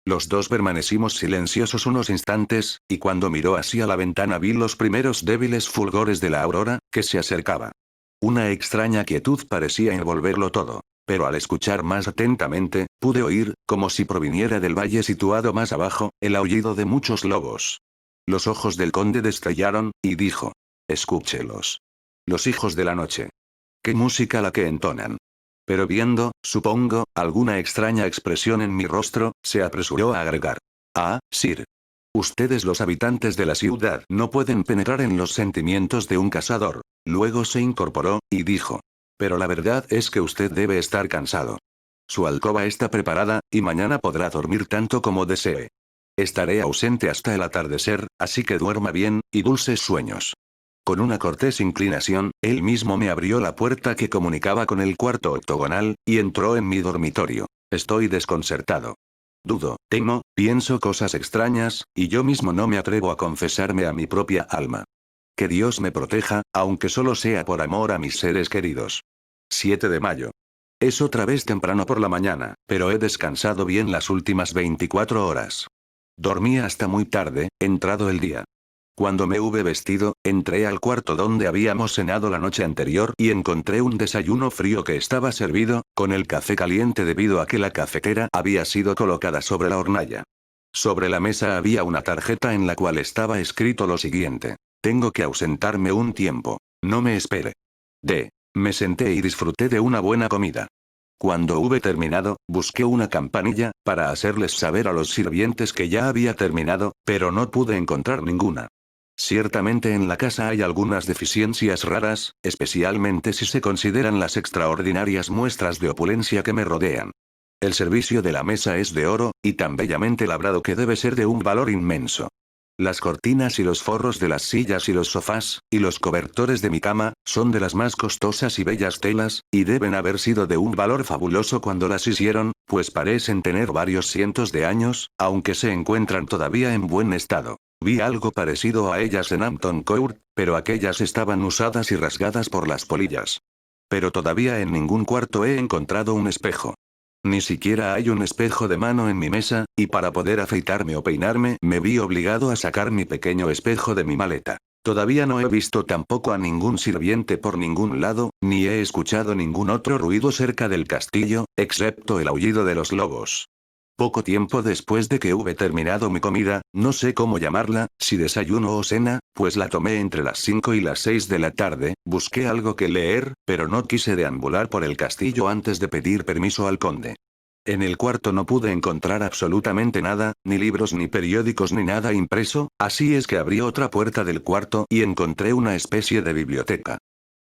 Los dos permanecimos silenciosos unos instantes, y cuando miró hacia la ventana vi los primeros débiles fulgores de la aurora, que se acercaba. Una extraña quietud parecía envolverlo todo. Pero al escuchar más atentamente, pude oír, como si proviniera del valle situado más abajo, el aullido de muchos lobos. Los ojos del conde destrellaron, y dijo: «Escúchelos. Los hijos de la noche. Qué música la que entonan». Pero viendo, supongo, alguna extraña expresión en mi rostro, se apresuró a agregar: «Ah, sir. Ustedes los habitantes de la ciudad no pueden penetrar en los sentimientos de un cazador». Luego se incorporó, y dijo: «Pero la verdad es que usted debe estar cansado. Su alcoba está preparada, y mañana podrá dormir tanto como desee. Estaré ausente hasta el atardecer, así que duerma bien, y dulces sueños». Con una cortés inclinación, él mismo me abrió la puerta que comunicaba con el cuarto octogonal, y entró en mi dormitorio. Estoy desconcertado. Dudo, temo, pienso cosas extrañas, y yo mismo no me atrevo a confesarme a mi propia alma. Que Dios me proteja, aunque solo sea por amor a mis seres queridos. 7 de mayo. Es otra vez temprano por la mañana, pero he descansado bien las últimas 24 horas. Dormí hasta muy tarde, entrado el día. Cuando me hube vestido, entré al cuarto donde habíamos cenado la noche anterior y encontré un desayuno frío que estaba servido, con el café caliente debido a que la cafetera había sido colocada sobre la hornalla. Sobre la mesa había una tarjeta en la cual estaba escrito lo siguiente: «Tengo que ausentarme un tiempo. No me espere». Me senté y disfruté de una buena comida. Cuando hube terminado, busqué una campanilla, para hacerles saber a los sirvientes que ya había terminado, pero no pude encontrar ninguna. Ciertamente en la casa hay algunas deficiencias raras, especialmente si se consideran las extraordinarias muestras de opulencia que me rodean. El servicio de la mesa es de oro, y tan bellamente labrado que debe ser de un valor inmenso. Las cortinas y los forros de las sillas y los sofás, y los cobertores de mi cama, son de las más costosas y bellas telas, y deben haber sido de un valor fabuloso cuando las hicieron, pues parecen tener varios cientos de años, aunque se encuentran todavía en buen estado. Vi algo parecido a ellas en Hampton Court, pero aquellas estaban usadas y rasgadas por las polillas. Pero todavía en ningún cuarto he encontrado un espejo. Ni siquiera hay un espejo de mano en mi mesa, y para poder afeitarme o peinarme me vi obligado a sacar mi pequeño espejo de mi maleta. Todavía no he visto tampoco a ningún sirviente por ningún lado, ni he escuchado ningún otro ruido cerca del castillo, excepto el aullido de los lobos. Poco tiempo después de que hube terminado mi comida, no sé cómo llamarla, si desayuno o cena, pues la tomé entre las 5 y las 6 de la tarde, busqué algo que leer, pero no quise deambular por el castillo antes de pedir permiso al conde. En el cuarto no pude encontrar absolutamente nada, ni libros ni periódicos ni nada impreso, así es que abrí otra puerta del cuarto y encontré una especie de biblioteca.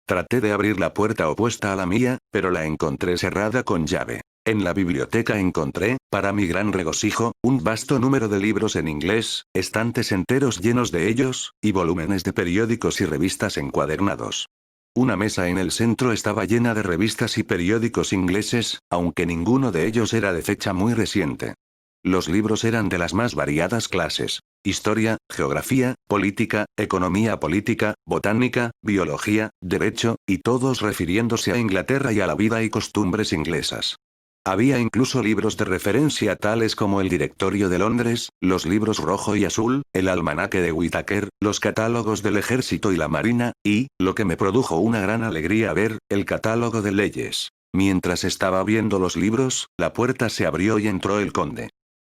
Traté de abrir la puerta opuesta a la mía, pero la encontré cerrada con llave. En la biblioteca encontré, para mi gran regocijo, un vasto número de libros en inglés, estantes enteros llenos de ellos, y volúmenes de periódicos y revistas encuadernados. Una mesa en el centro estaba llena de revistas y periódicos ingleses, aunque ninguno de ellos era de fecha muy reciente. Los libros eran de las más variadas clases: historia, geografía, política, economía política, botánica, biología, derecho, y todos refiriéndose a Inglaterra y a la vida y costumbres inglesas. Había incluso libros de referencia tales como el Directorio de Londres, los libros rojo y azul, el almanaque de Whitaker, los catálogos del ejército y la marina, y, lo que me produjo una gran alegría ver, el catálogo de leyes. Mientras estaba viendo los libros, la puerta se abrió y entró el conde.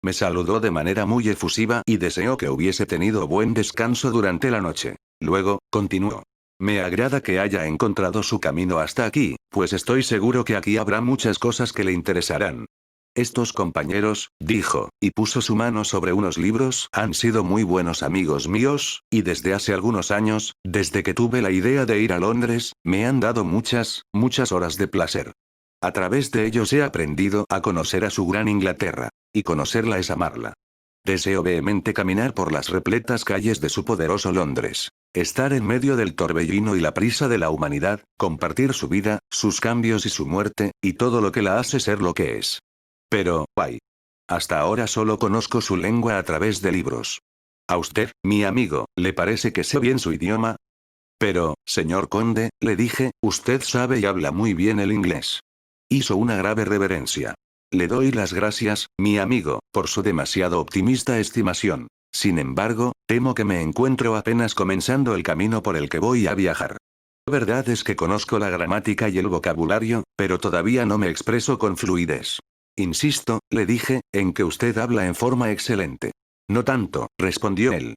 Me saludó de manera muy efusiva y deseó que hubiese tenido buen descanso durante la noche. Luego, continuó. Me agrada que haya encontrado su camino hasta aquí, pues estoy seguro que aquí habrá muchas cosas que le interesarán. Estos compañeros, dijo, y puso su mano sobre unos libros, han sido muy buenos amigos míos, y desde hace algunos años, desde que tuve la idea de ir a Londres, me han dado muchas horas de placer. A través de ellos he aprendido a conocer a su gran Inglaterra. Y conocerla es amarla. Deseo vehemente caminar por las repletas calles de su poderoso Londres. Estar en medio del torbellino y la prisa de la humanidad, compartir su vida, sus cambios y su muerte, y todo lo que la hace ser lo que es. Pero, ay. Hasta ahora solo conozco su lengua a través de libros. ¿A usted, mi amigo, le parece que sé bien su idioma? Pero, señor conde, le dije, usted sabe y habla muy bien el inglés. Hizo una grave reverencia. Le doy las gracias, mi amigo, por su demasiado optimista estimación. Sin embargo, temo que me encuentro apenas comenzando el camino por el que voy a viajar. La verdad es que conozco la gramática y el vocabulario, pero todavía no me expreso con fluidez. Insisto, le dije, en que usted habla en forma excelente. No tanto, respondió él.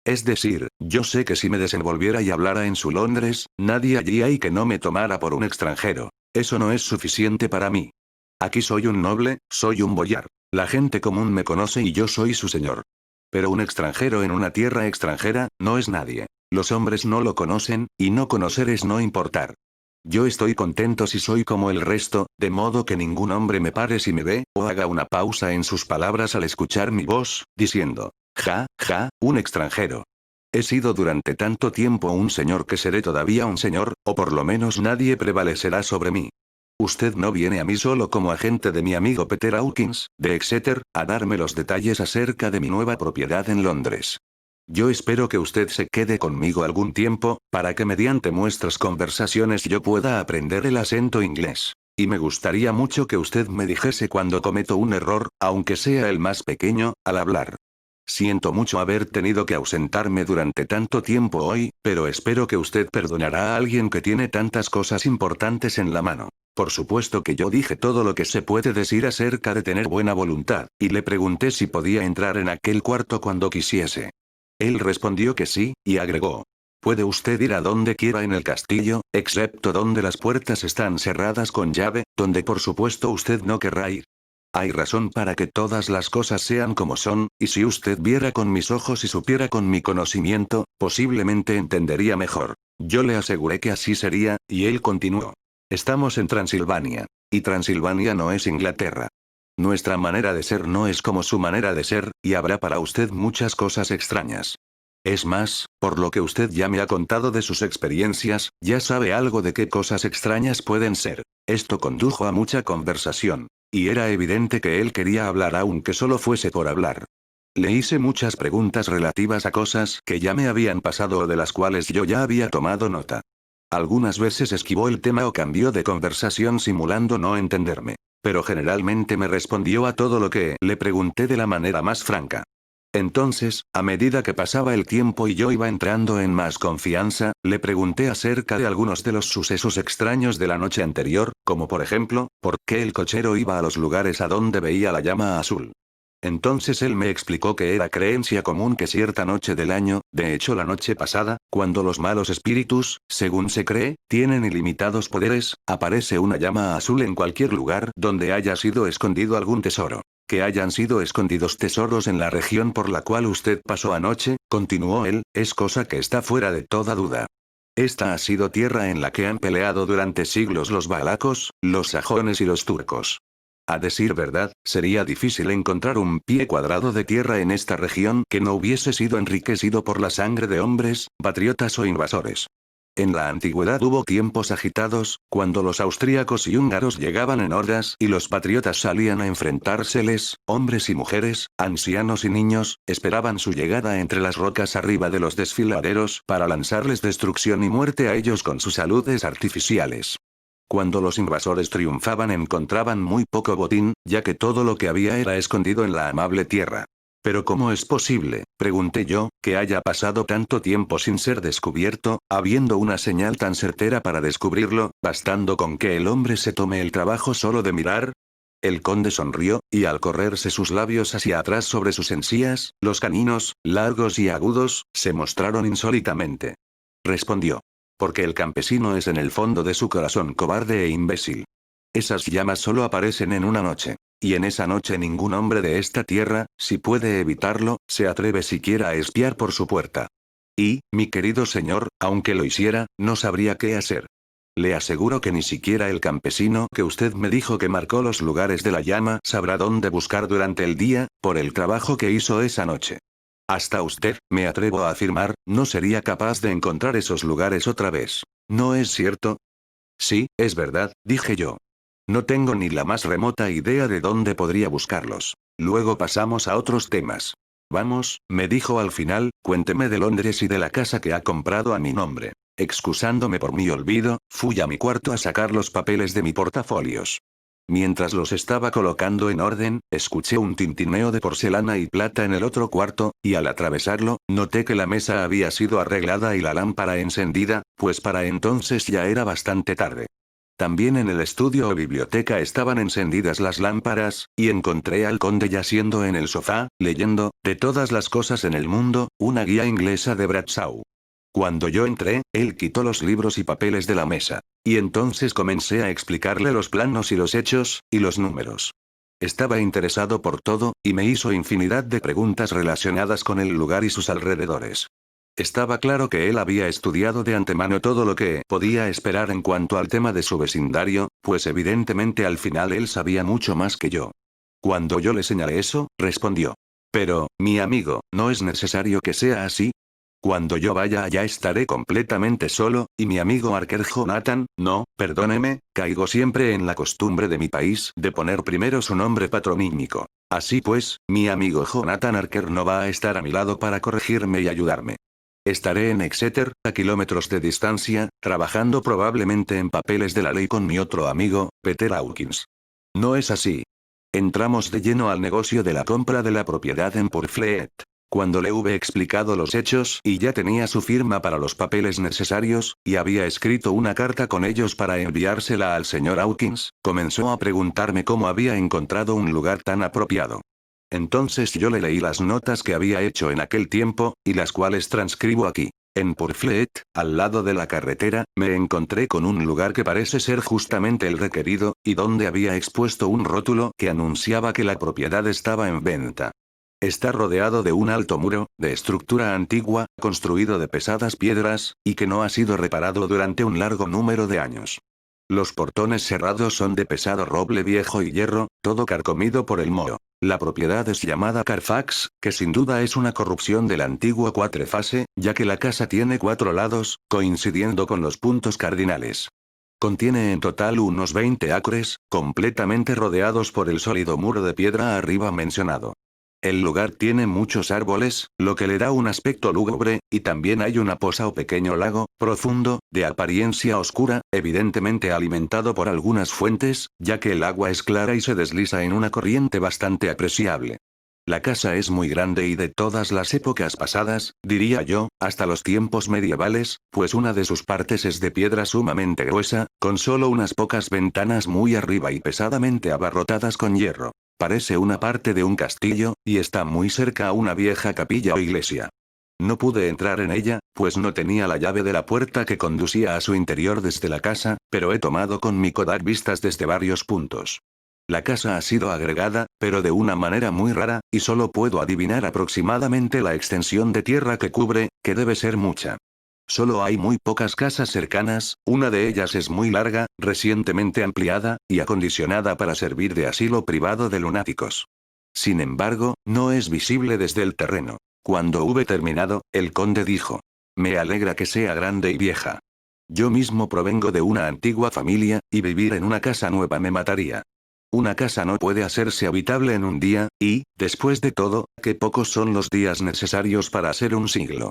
Es decir, yo sé que si me desenvolviera y hablara en su Londres, nadie allí hay que no me tomara por un extranjero. Eso no es suficiente para mí. Aquí soy un noble, soy un boyar. La gente común me conoce y yo soy su señor. Pero un extranjero en una tierra extranjera, no es nadie. Los hombres no lo conocen, y no conocer es no importar. Yo estoy contento si soy como el resto, de modo que ningún hombre me pare si me ve, o haga una pausa en sus palabras al escuchar mi voz, diciendo, ja, un extranjero. He sido durante tanto tiempo un señor que seré todavía un señor, o por lo menos nadie prevalecerá sobre mí. Usted no viene a mí solo como agente de mi amigo Peter Hawkins, de Exeter, a darme los detalles acerca de mi nueva propiedad en Londres. Yo espero que usted se quede conmigo algún tiempo, para que mediante nuestras conversaciones yo pueda aprender el acento inglés. Y me gustaría mucho que usted me dijese cuando cometo un error, aunque sea el más pequeño, al hablar. Siento mucho haber tenido que ausentarme durante tanto tiempo hoy, pero espero que usted perdonará a alguien que tiene tantas cosas importantes en la mano. Por supuesto que yo dije todo lo que se puede decir acerca de tener buena voluntad, y le pregunté si podía entrar en aquel cuarto cuando quisiese. Él respondió que sí, y agregó. Puede usted ir a donde quiera en el castillo, excepto donde las puertas están cerradas con llave, donde por supuesto usted no querrá ir. Hay razón para que todas las cosas sean como son, y si usted viera con mis ojos y supiera con mi conocimiento, posiblemente entendería mejor. Yo le aseguré que así sería, y él continuó. Estamos en Transilvania. Y Transilvania no es Inglaterra. Nuestra manera de ser no es como su manera de ser, y habrá para usted muchas cosas extrañas. Es más, por lo que usted ya me ha contado de sus experiencias, ya sabe algo de qué cosas extrañas pueden ser. Esto condujo a mucha conversación. Y era evidente que él quería hablar aunque solo fuese por hablar. Le hice muchas preguntas relativas a cosas que ya me habían pasado o de las cuales yo ya había tomado nota. Algunas veces esquivó el tema o cambió de conversación simulando no entenderme. Pero generalmente me respondió a todo lo que le pregunté de la manera más franca. Entonces, a medida que pasaba el tiempo y yo iba entrando en más confianza, le pregunté acerca de algunos de los sucesos extraños de la noche anterior, como por ejemplo, por qué el cochero iba a los lugares a donde veía la llama azul. Entonces él me explicó que era creencia común que cierta noche del año, de hecho la noche pasada, cuando los malos espíritus, según se cree, tienen ilimitados poderes, aparece una llama azul en cualquier lugar donde haya sido escondido algún tesoro. Que hayan sido escondidos tesoros en la región por la cual usted pasó anoche, continuó él, es cosa que está fuera de toda duda. Esta ha sido tierra en la que han peleado durante siglos los valacos, los sajones y los turcos. A decir verdad, sería difícil encontrar un pie cuadrado de tierra en esta región que no hubiese sido enriquecido por la sangre de hombres, patriotas o invasores. En la antigüedad hubo tiempos agitados, cuando los austríacos y húngaros llegaban en hordas y los patriotas salían a enfrentárseles, hombres y mujeres, ancianos y niños, esperaban su llegada entre las rocas arriba de los desfiladeros para lanzarles destrucción y muerte a ellos con sus saludes artificiales. Cuando los invasores triunfaban encontraban muy poco botín, ya que todo lo que había era escondido en la amable tierra. ¿Pero cómo es posible, pregunté yo, que haya pasado tanto tiempo sin ser descubierto, habiendo una señal tan certera para descubrirlo, bastando con que el hombre se tome el trabajo solo de mirar? El conde sonrió, y al correrse sus labios hacia atrás sobre sus encías, los caninos, largos y agudos, se mostraron insólitamente. Respondió. Porque el campesino es en el fondo de su corazón cobarde e imbécil. Esas llamas solo aparecen en una noche. Y en esa noche ningún hombre de esta tierra, si puede evitarlo, se atreve siquiera a espiar por su puerta. Y, mi querido señor, aunque lo hiciera, no sabría qué hacer. Le aseguro que ni siquiera el campesino que usted me dijo que marcó los lugares de la llama sabrá dónde buscar durante el día, por el trabajo que hizo esa noche. Hasta usted, me atrevo a afirmar, no sería capaz de encontrar esos lugares otra vez. ¿No es cierto? Sí, es verdad, dije yo. No tengo ni la más remota idea de dónde podría buscarlos. Luego pasamos a otros temas. Vamos, me dijo al final, cuénteme de Londres y de la casa que ha comprado a mi nombre. Excusándome por mi olvido, fui a mi cuarto a sacar los papeles de mi portafolios. Mientras los estaba colocando en orden, escuché un tintineo de porcelana y plata en el otro cuarto, y al atravesarlo, noté que la mesa había sido arreglada y la lámpara encendida, pues para entonces ya era bastante tarde. También en el estudio o biblioteca estaban encendidas las lámparas, y encontré al conde yaciendo en el sofá, leyendo, de todas las cosas en el mundo, una guía inglesa de Bradshaw. Cuando yo entré, él quitó los libros y papeles de la mesa. Y entonces comencé a explicarle los planos y los hechos, y los números. Estaba interesado por todo, y me hizo infinidad de preguntas relacionadas con el lugar y sus alrededores. Estaba claro que él había estudiado de antemano todo lo que podía esperar en cuanto al tema de su vecindario, pues evidentemente al final él sabía mucho más que yo. Cuando yo le señalé eso, respondió. Pero, mi amigo, ¿no es necesario que sea así? Cuando yo vaya allá estaré completamente solo, y mi amigo Archer Jonathan, no, perdóneme, caigo siempre en la costumbre de mi país de poner primero su nombre patronímico. Así pues, mi amigo Jonathan Archer no va a estar a mi lado para corregirme y ayudarme. Estaré en Exeter, a kilómetros de distancia, trabajando probablemente en papeles de la ley con mi otro amigo, Peter Hawkins. No es así. Entramos de lleno al negocio de la compra de la propiedad en Purfleet. Cuando le hube explicado los hechos y ya tenía su firma para los papeles necesarios, y había escrito una carta con ellos para enviársela al señor Hawkins, comenzó a preguntarme cómo había encontrado un lugar tan apropiado. Entonces yo le leí las notas que había hecho en aquel tiempo, y las cuales transcribo aquí. En Purfleet, al lado de la carretera, me encontré con un lugar que parece ser justamente el requerido, y donde había expuesto un rótulo que anunciaba que la propiedad estaba en venta. Está rodeado de un alto muro, de estructura antigua, construido de pesadas piedras, y que no ha sido reparado durante un largo número de años. Los portones cerrados son de pesado roble viejo y hierro, todo carcomido por el moho. La propiedad es llamada Carfax, que sin duda es una corrupción del antiguo cuatrefase, ya que la casa tiene 4 lados, coincidiendo con los puntos cardinales. Contiene en total unos 20 acres, completamente rodeados por el sólido muro de piedra arriba mencionado. El lugar tiene muchos árboles, lo que le da un aspecto lúgubre, y también hay una poza o pequeño lago, profundo, de apariencia oscura, evidentemente alimentado por algunas fuentes, ya que el agua es clara y se desliza en una corriente bastante apreciable. La casa es muy grande y de todas las épocas pasadas, diría yo, hasta los tiempos medievales, pues una de sus partes es de piedra sumamente gruesa, con solo unas pocas ventanas muy arriba y pesadamente abarrotadas con hierro. Parece una parte de un castillo, y está muy cerca a una vieja capilla o iglesia. No pude entrar en ella, pues no tenía la llave de la puerta que conducía a su interior desde la casa, pero he tomado con mi Kodak vistas desde varios puntos. La casa ha sido agregada, pero de una manera muy rara, y solo puedo adivinar aproximadamente la extensión de tierra que cubre, que debe ser mucha. Solo hay muy pocas casas cercanas, una de ellas es muy larga, recientemente ampliada, y acondicionada para servir de asilo privado de lunáticos. Sin embargo, no es visible desde el terreno. Cuando hube terminado, el conde dijo: me alegra que sea grande y vieja. Yo mismo provengo de una antigua familia, y vivir en una casa nueva me mataría. Una casa no puede hacerse habitable en un día, y, después de todo, qué pocos son los días necesarios para hacer un siglo.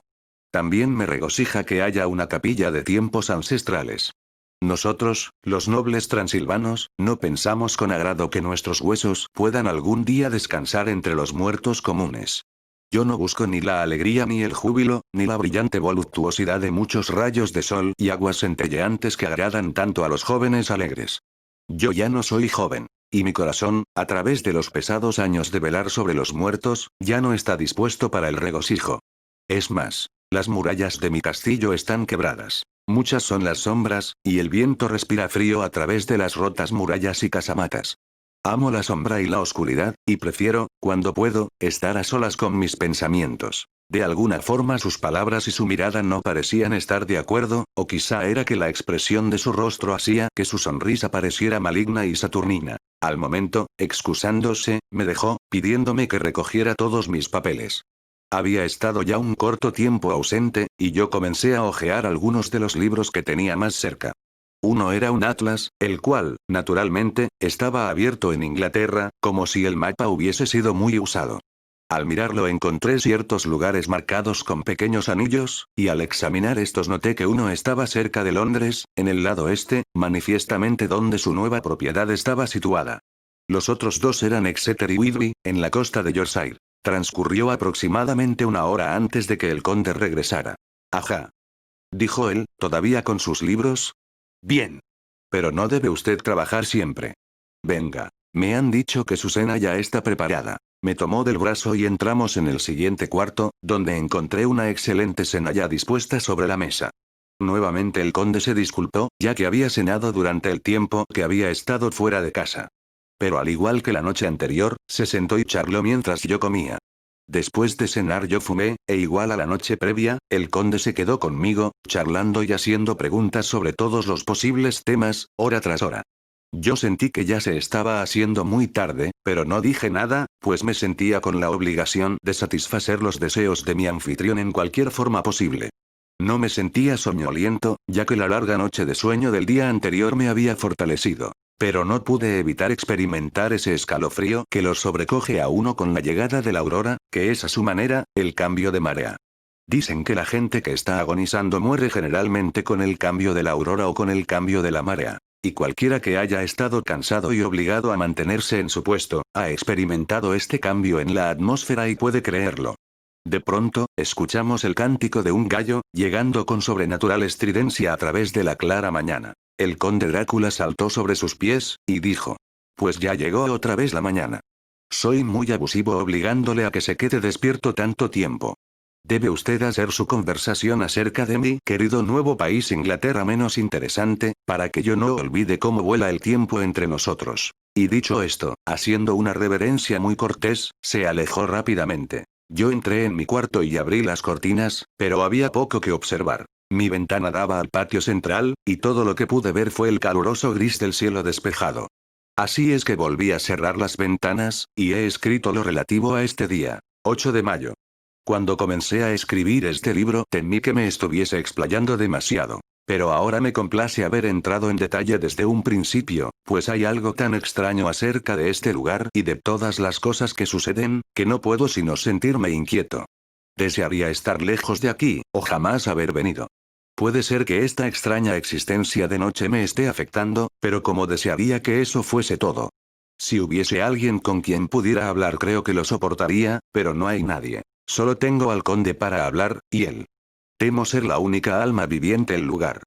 También me regocija que haya una capilla de tiempos ancestrales. Nosotros, los nobles transilvanos, no pensamos con agrado que nuestros huesos puedan algún día descansar entre los muertos comunes. Yo no busco ni la alegría ni el júbilo, ni la brillante voluptuosidad de muchos rayos de sol y aguas centelleantes que agradan tanto a los jóvenes alegres. Yo ya no soy joven. Y mi corazón, a través de los pesados años de velar sobre los muertos, ya no está dispuesto para el regocijo. Es más, las murallas de mi castillo están quebradas. Muchas son las sombras, y el viento respira frío a través de las rotas murallas y casamatas. Amo la sombra y la oscuridad, y prefiero, cuando puedo, estar a solas con mis pensamientos. De alguna forma sus palabras y su mirada no parecían estar de acuerdo, o quizá era que la expresión de su rostro hacía que su sonrisa pareciera maligna y saturnina. Al momento, excusándose, me dejó, pidiéndome que recogiera todos mis papeles. Había estado ya un corto tiempo ausente, y yo comencé a hojear algunos de los libros que tenía más cerca. Uno era un atlas, el cual, naturalmente, estaba abierto en Inglaterra, como si el mapa hubiese sido muy usado. Al mirarlo encontré ciertos lugares marcados con pequeños anillos, y al examinar estos noté que uno estaba cerca de Londres, en el lado este, manifiestamente donde su nueva propiedad estaba situada. Los otros dos eran Exeter y Whitby, en la costa de Yorkshire. Transcurrió aproximadamente una hora antes de que el conde regresara. Ajá. Dijo él, todavía con sus libros. Bien. Pero no debe usted trabajar siempre. Venga. Me han dicho que su cena ya está preparada. Me tomó del brazo y entramos en el siguiente cuarto, donde encontré una excelente cena ya dispuesta sobre la mesa. Nuevamente el conde se disculpó, ya que había cenado durante el tiempo que había estado fuera de casa. Pero al igual que la noche anterior, se sentó y charló mientras yo comía. Después de cenar yo fumé, e igual a la noche previa, el conde se quedó conmigo, charlando y haciendo preguntas sobre todos los posibles temas, hora tras hora. Yo sentí que ya se estaba haciendo muy tarde, pero no dije nada, pues me sentía con la obligación de satisfacer los deseos de mi anfitrión en cualquier forma posible. No me sentía soñoliento, ya que la larga noche de sueño del día anterior me había fortalecido. Pero no pude evitar experimentar ese escalofrío que los sobrecoge a uno con la llegada de la aurora, que es a su manera, el cambio de marea. Dicen que la gente que está agonizando muere generalmente con el cambio de la aurora o con el cambio de la marea. Y cualquiera que haya estado cansado y obligado a mantenerse en su puesto, ha experimentado este cambio en la atmósfera y puede creerlo. De pronto, escuchamos el cántico de un gallo, llegando con sobrenatural estridencia a través de la clara mañana. El conde Drácula saltó sobre sus pies, y dijo: pues ya llegó otra vez la mañana. Soy muy abusivo obligándole a que se quede despierto tanto tiempo. Debe usted hacer su conversación acerca de mi querido nuevo país Inglaterra menos interesante, para que yo no olvide cómo vuela el tiempo entre nosotros. Y dicho esto, haciendo una reverencia muy cortés, se alejó rápidamente. Yo entré en mi cuarto y abrí las cortinas, pero había poco que observar. Mi ventana daba al patio central, y todo lo que pude ver fue el caluroso gris del cielo despejado. Así es que volví a cerrar las ventanas, y he escrito lo relativo a este día, 8 de mayo. Cuando comencé a escribir este libro temí que me estuviese explayando demasiado. Pero ahora me complace haber entrado en detalle desde un principio, pues hay algo tan extraño acerca de este lugar y de todas las cosas que suceden, que no puedo sino sentirme inquieto. Desearía estar lejos de aquí, o jamás haber venido. Puede ser que esta extraña existencia de noche me esté afectando, pero como desearía que eso fuese todo. Si hubiese alguien con quien pudiera hablar creo que lo soportaría, pero no hay nadie. Solo tengo al conde para hablar, y él. Temo ser la única alma viviente del lugar.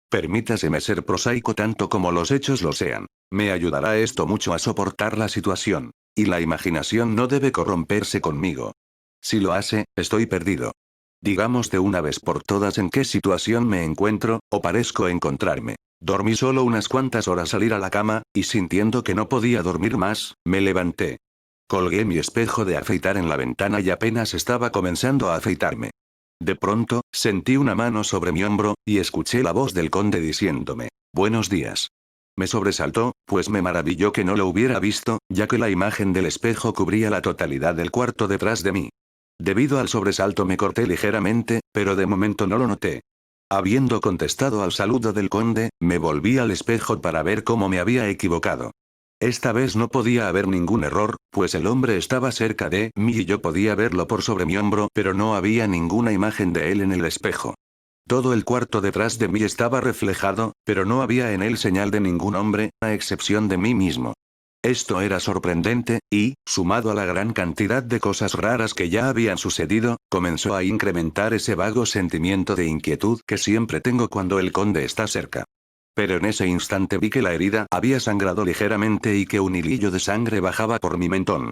Permítaseme ser prosaico tanto como los hechos lo sean. Me ayudará esto mucho a soportar la situación. Y la imaginación no debe corromperse conmigo. Si lo hace, estoy perdido. Digamos de una vez por todas en qué situación me encuentro, o parezco encontrarme. Dormí solo unas cuantas horas al ir a la cama, y sintiendo que no podía dormir más, me levanté. Colgué mi espejo de afeitar en la ventana y apenas estaba comenzando a afeitarme. De pronto, sentí una mano sobre mi hombro, y escuché la voz del conde diciéndome, «Buenos días». Me sobresaltó, pues me maravilló que no lo hubiera visto, ya que la imagen del espejo cubría la totalidad del cuarto detrás de mí. Debido al sobresalto me corté ligeramente, pero de momento no lo noté. Habiendo contestado al saludo del conde, me volví al espejo para ver cómo me había equivocado. Esta vez no podía haber ningún error, pues el hombre estaba cerca de mí y yo podía verlo por sobre mi hombro, pero no había ninguna imagen de él en el espejo. Todo el cuarto detrás de mí estaba reflejado, pero no había en él señal de ningún hombre, a excepción de mí mismo. Esto era sorprendente, y, sumado a la gran cantidad de cosas raras que ya habían sucedido, comenzó a incrementar ese vago sentimiento de inquietud que siempre tengo cuando el conde está cerca. Pero en ese instante vi que la herida había sangrado ligeramente y que un hilillo de sangre bajaba por mi mentón.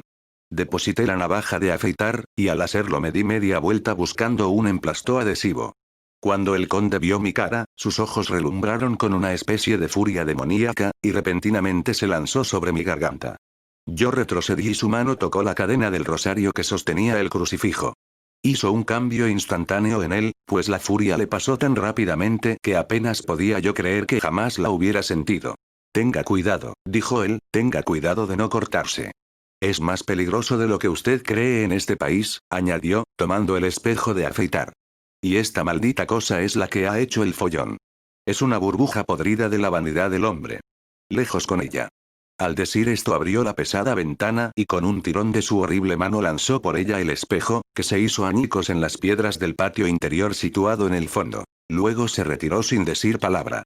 Deposité la navaja de afeitar, y al hacerlo me di media vuelta buscando un emplasto adhesivo. Cuando el conde vio mi cara, sus ojos relumbraron con una especie de furia demoníaca, y repentinamente se lanzó sobre mi garganta. Yo retrocedí y su mano tocó la cadena del rosario que sostenía el crucifijo. Hizo un cambio instantáneo en él, pues la furia le pasó tan rápidamente que apenas podía yo creer que jamás la hubiera sentido. «Tenga cuidado», dijo él, «tenga cuidado de no cortarse. Es más peligroso de lo que usted cree en este país», añadió, tomando el espejo de afeitar. «Y esta maldita cosa es la que ha hecho el follón. Es una burbuja podrida de la vanidad del hombre. Lejos con ella». Al decir esto abrió la pesada ventana y con un tirón de su horrible mano lanzó por ella el espejo, que se hizo añicos en las piedras del patio interior situado en el fondo. Luego se retiró sin decir palabra.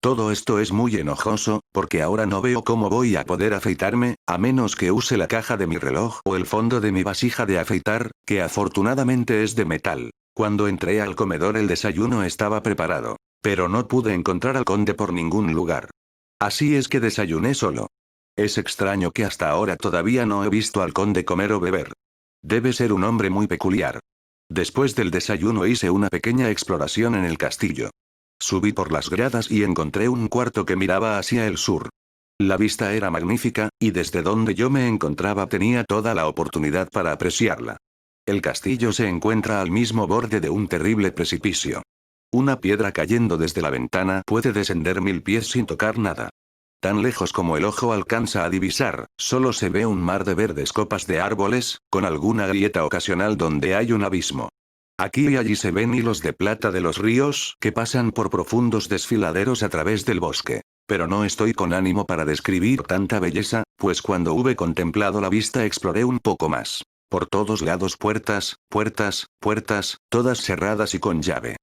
Todo esto es muy enojoso, porque ahora no veo cómo voy a poder afeitarme, a menos que use la caja de mi reloj o el fondo de mi vasija de afeitar, que afortunadamente es de metal. Cuando entré al comedor el desayuno estaba preparado. Pero no pude encontrar al conde por ningún lugar. Así es que desayuné solo. Es extraño que hasta ahora todavía no he visto al conde comer o beber. Debe ser un hombre muy peculiar. Después del desayuno hice una pequeña exploración en el castillo. Subí por las gradas y encontré un cuarto que miraba hacia el sur. La vista era magnífica, y desde donde yo me encontraba tenía toda la oportunidad para apreciarla. El castillo se encuentra al mismo borde de un terrible precipicio. Una piedra cayendo desde la ventana puede descender 1000 pies sin tocar nada. Tan lejos como el ojo alcanza a divisar, solo se ve un mar de verdes copas de árboles, con alguna grieta ocasional donde hay un abismo. Aquí y allí se ven hilos de plata de los ríos que pasan por profundos desfiladeros a través del bosque. Pero no estoy con ánimo para describir tanta belleza, pues cuando hube contemplado la vista exploré un poco más. Por todos lados puertas, puertas, puertas, todas cerradas y con llave.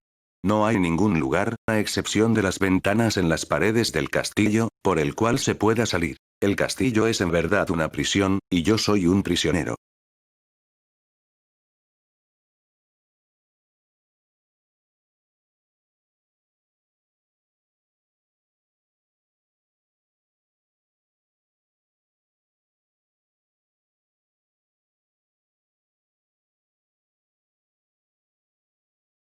No hay ningún lugar, a excepción de las ventanas en las paredes del castillo, por el cual se pueda salir. El castillo es en verdad una prisión, y yo soy un prisionero.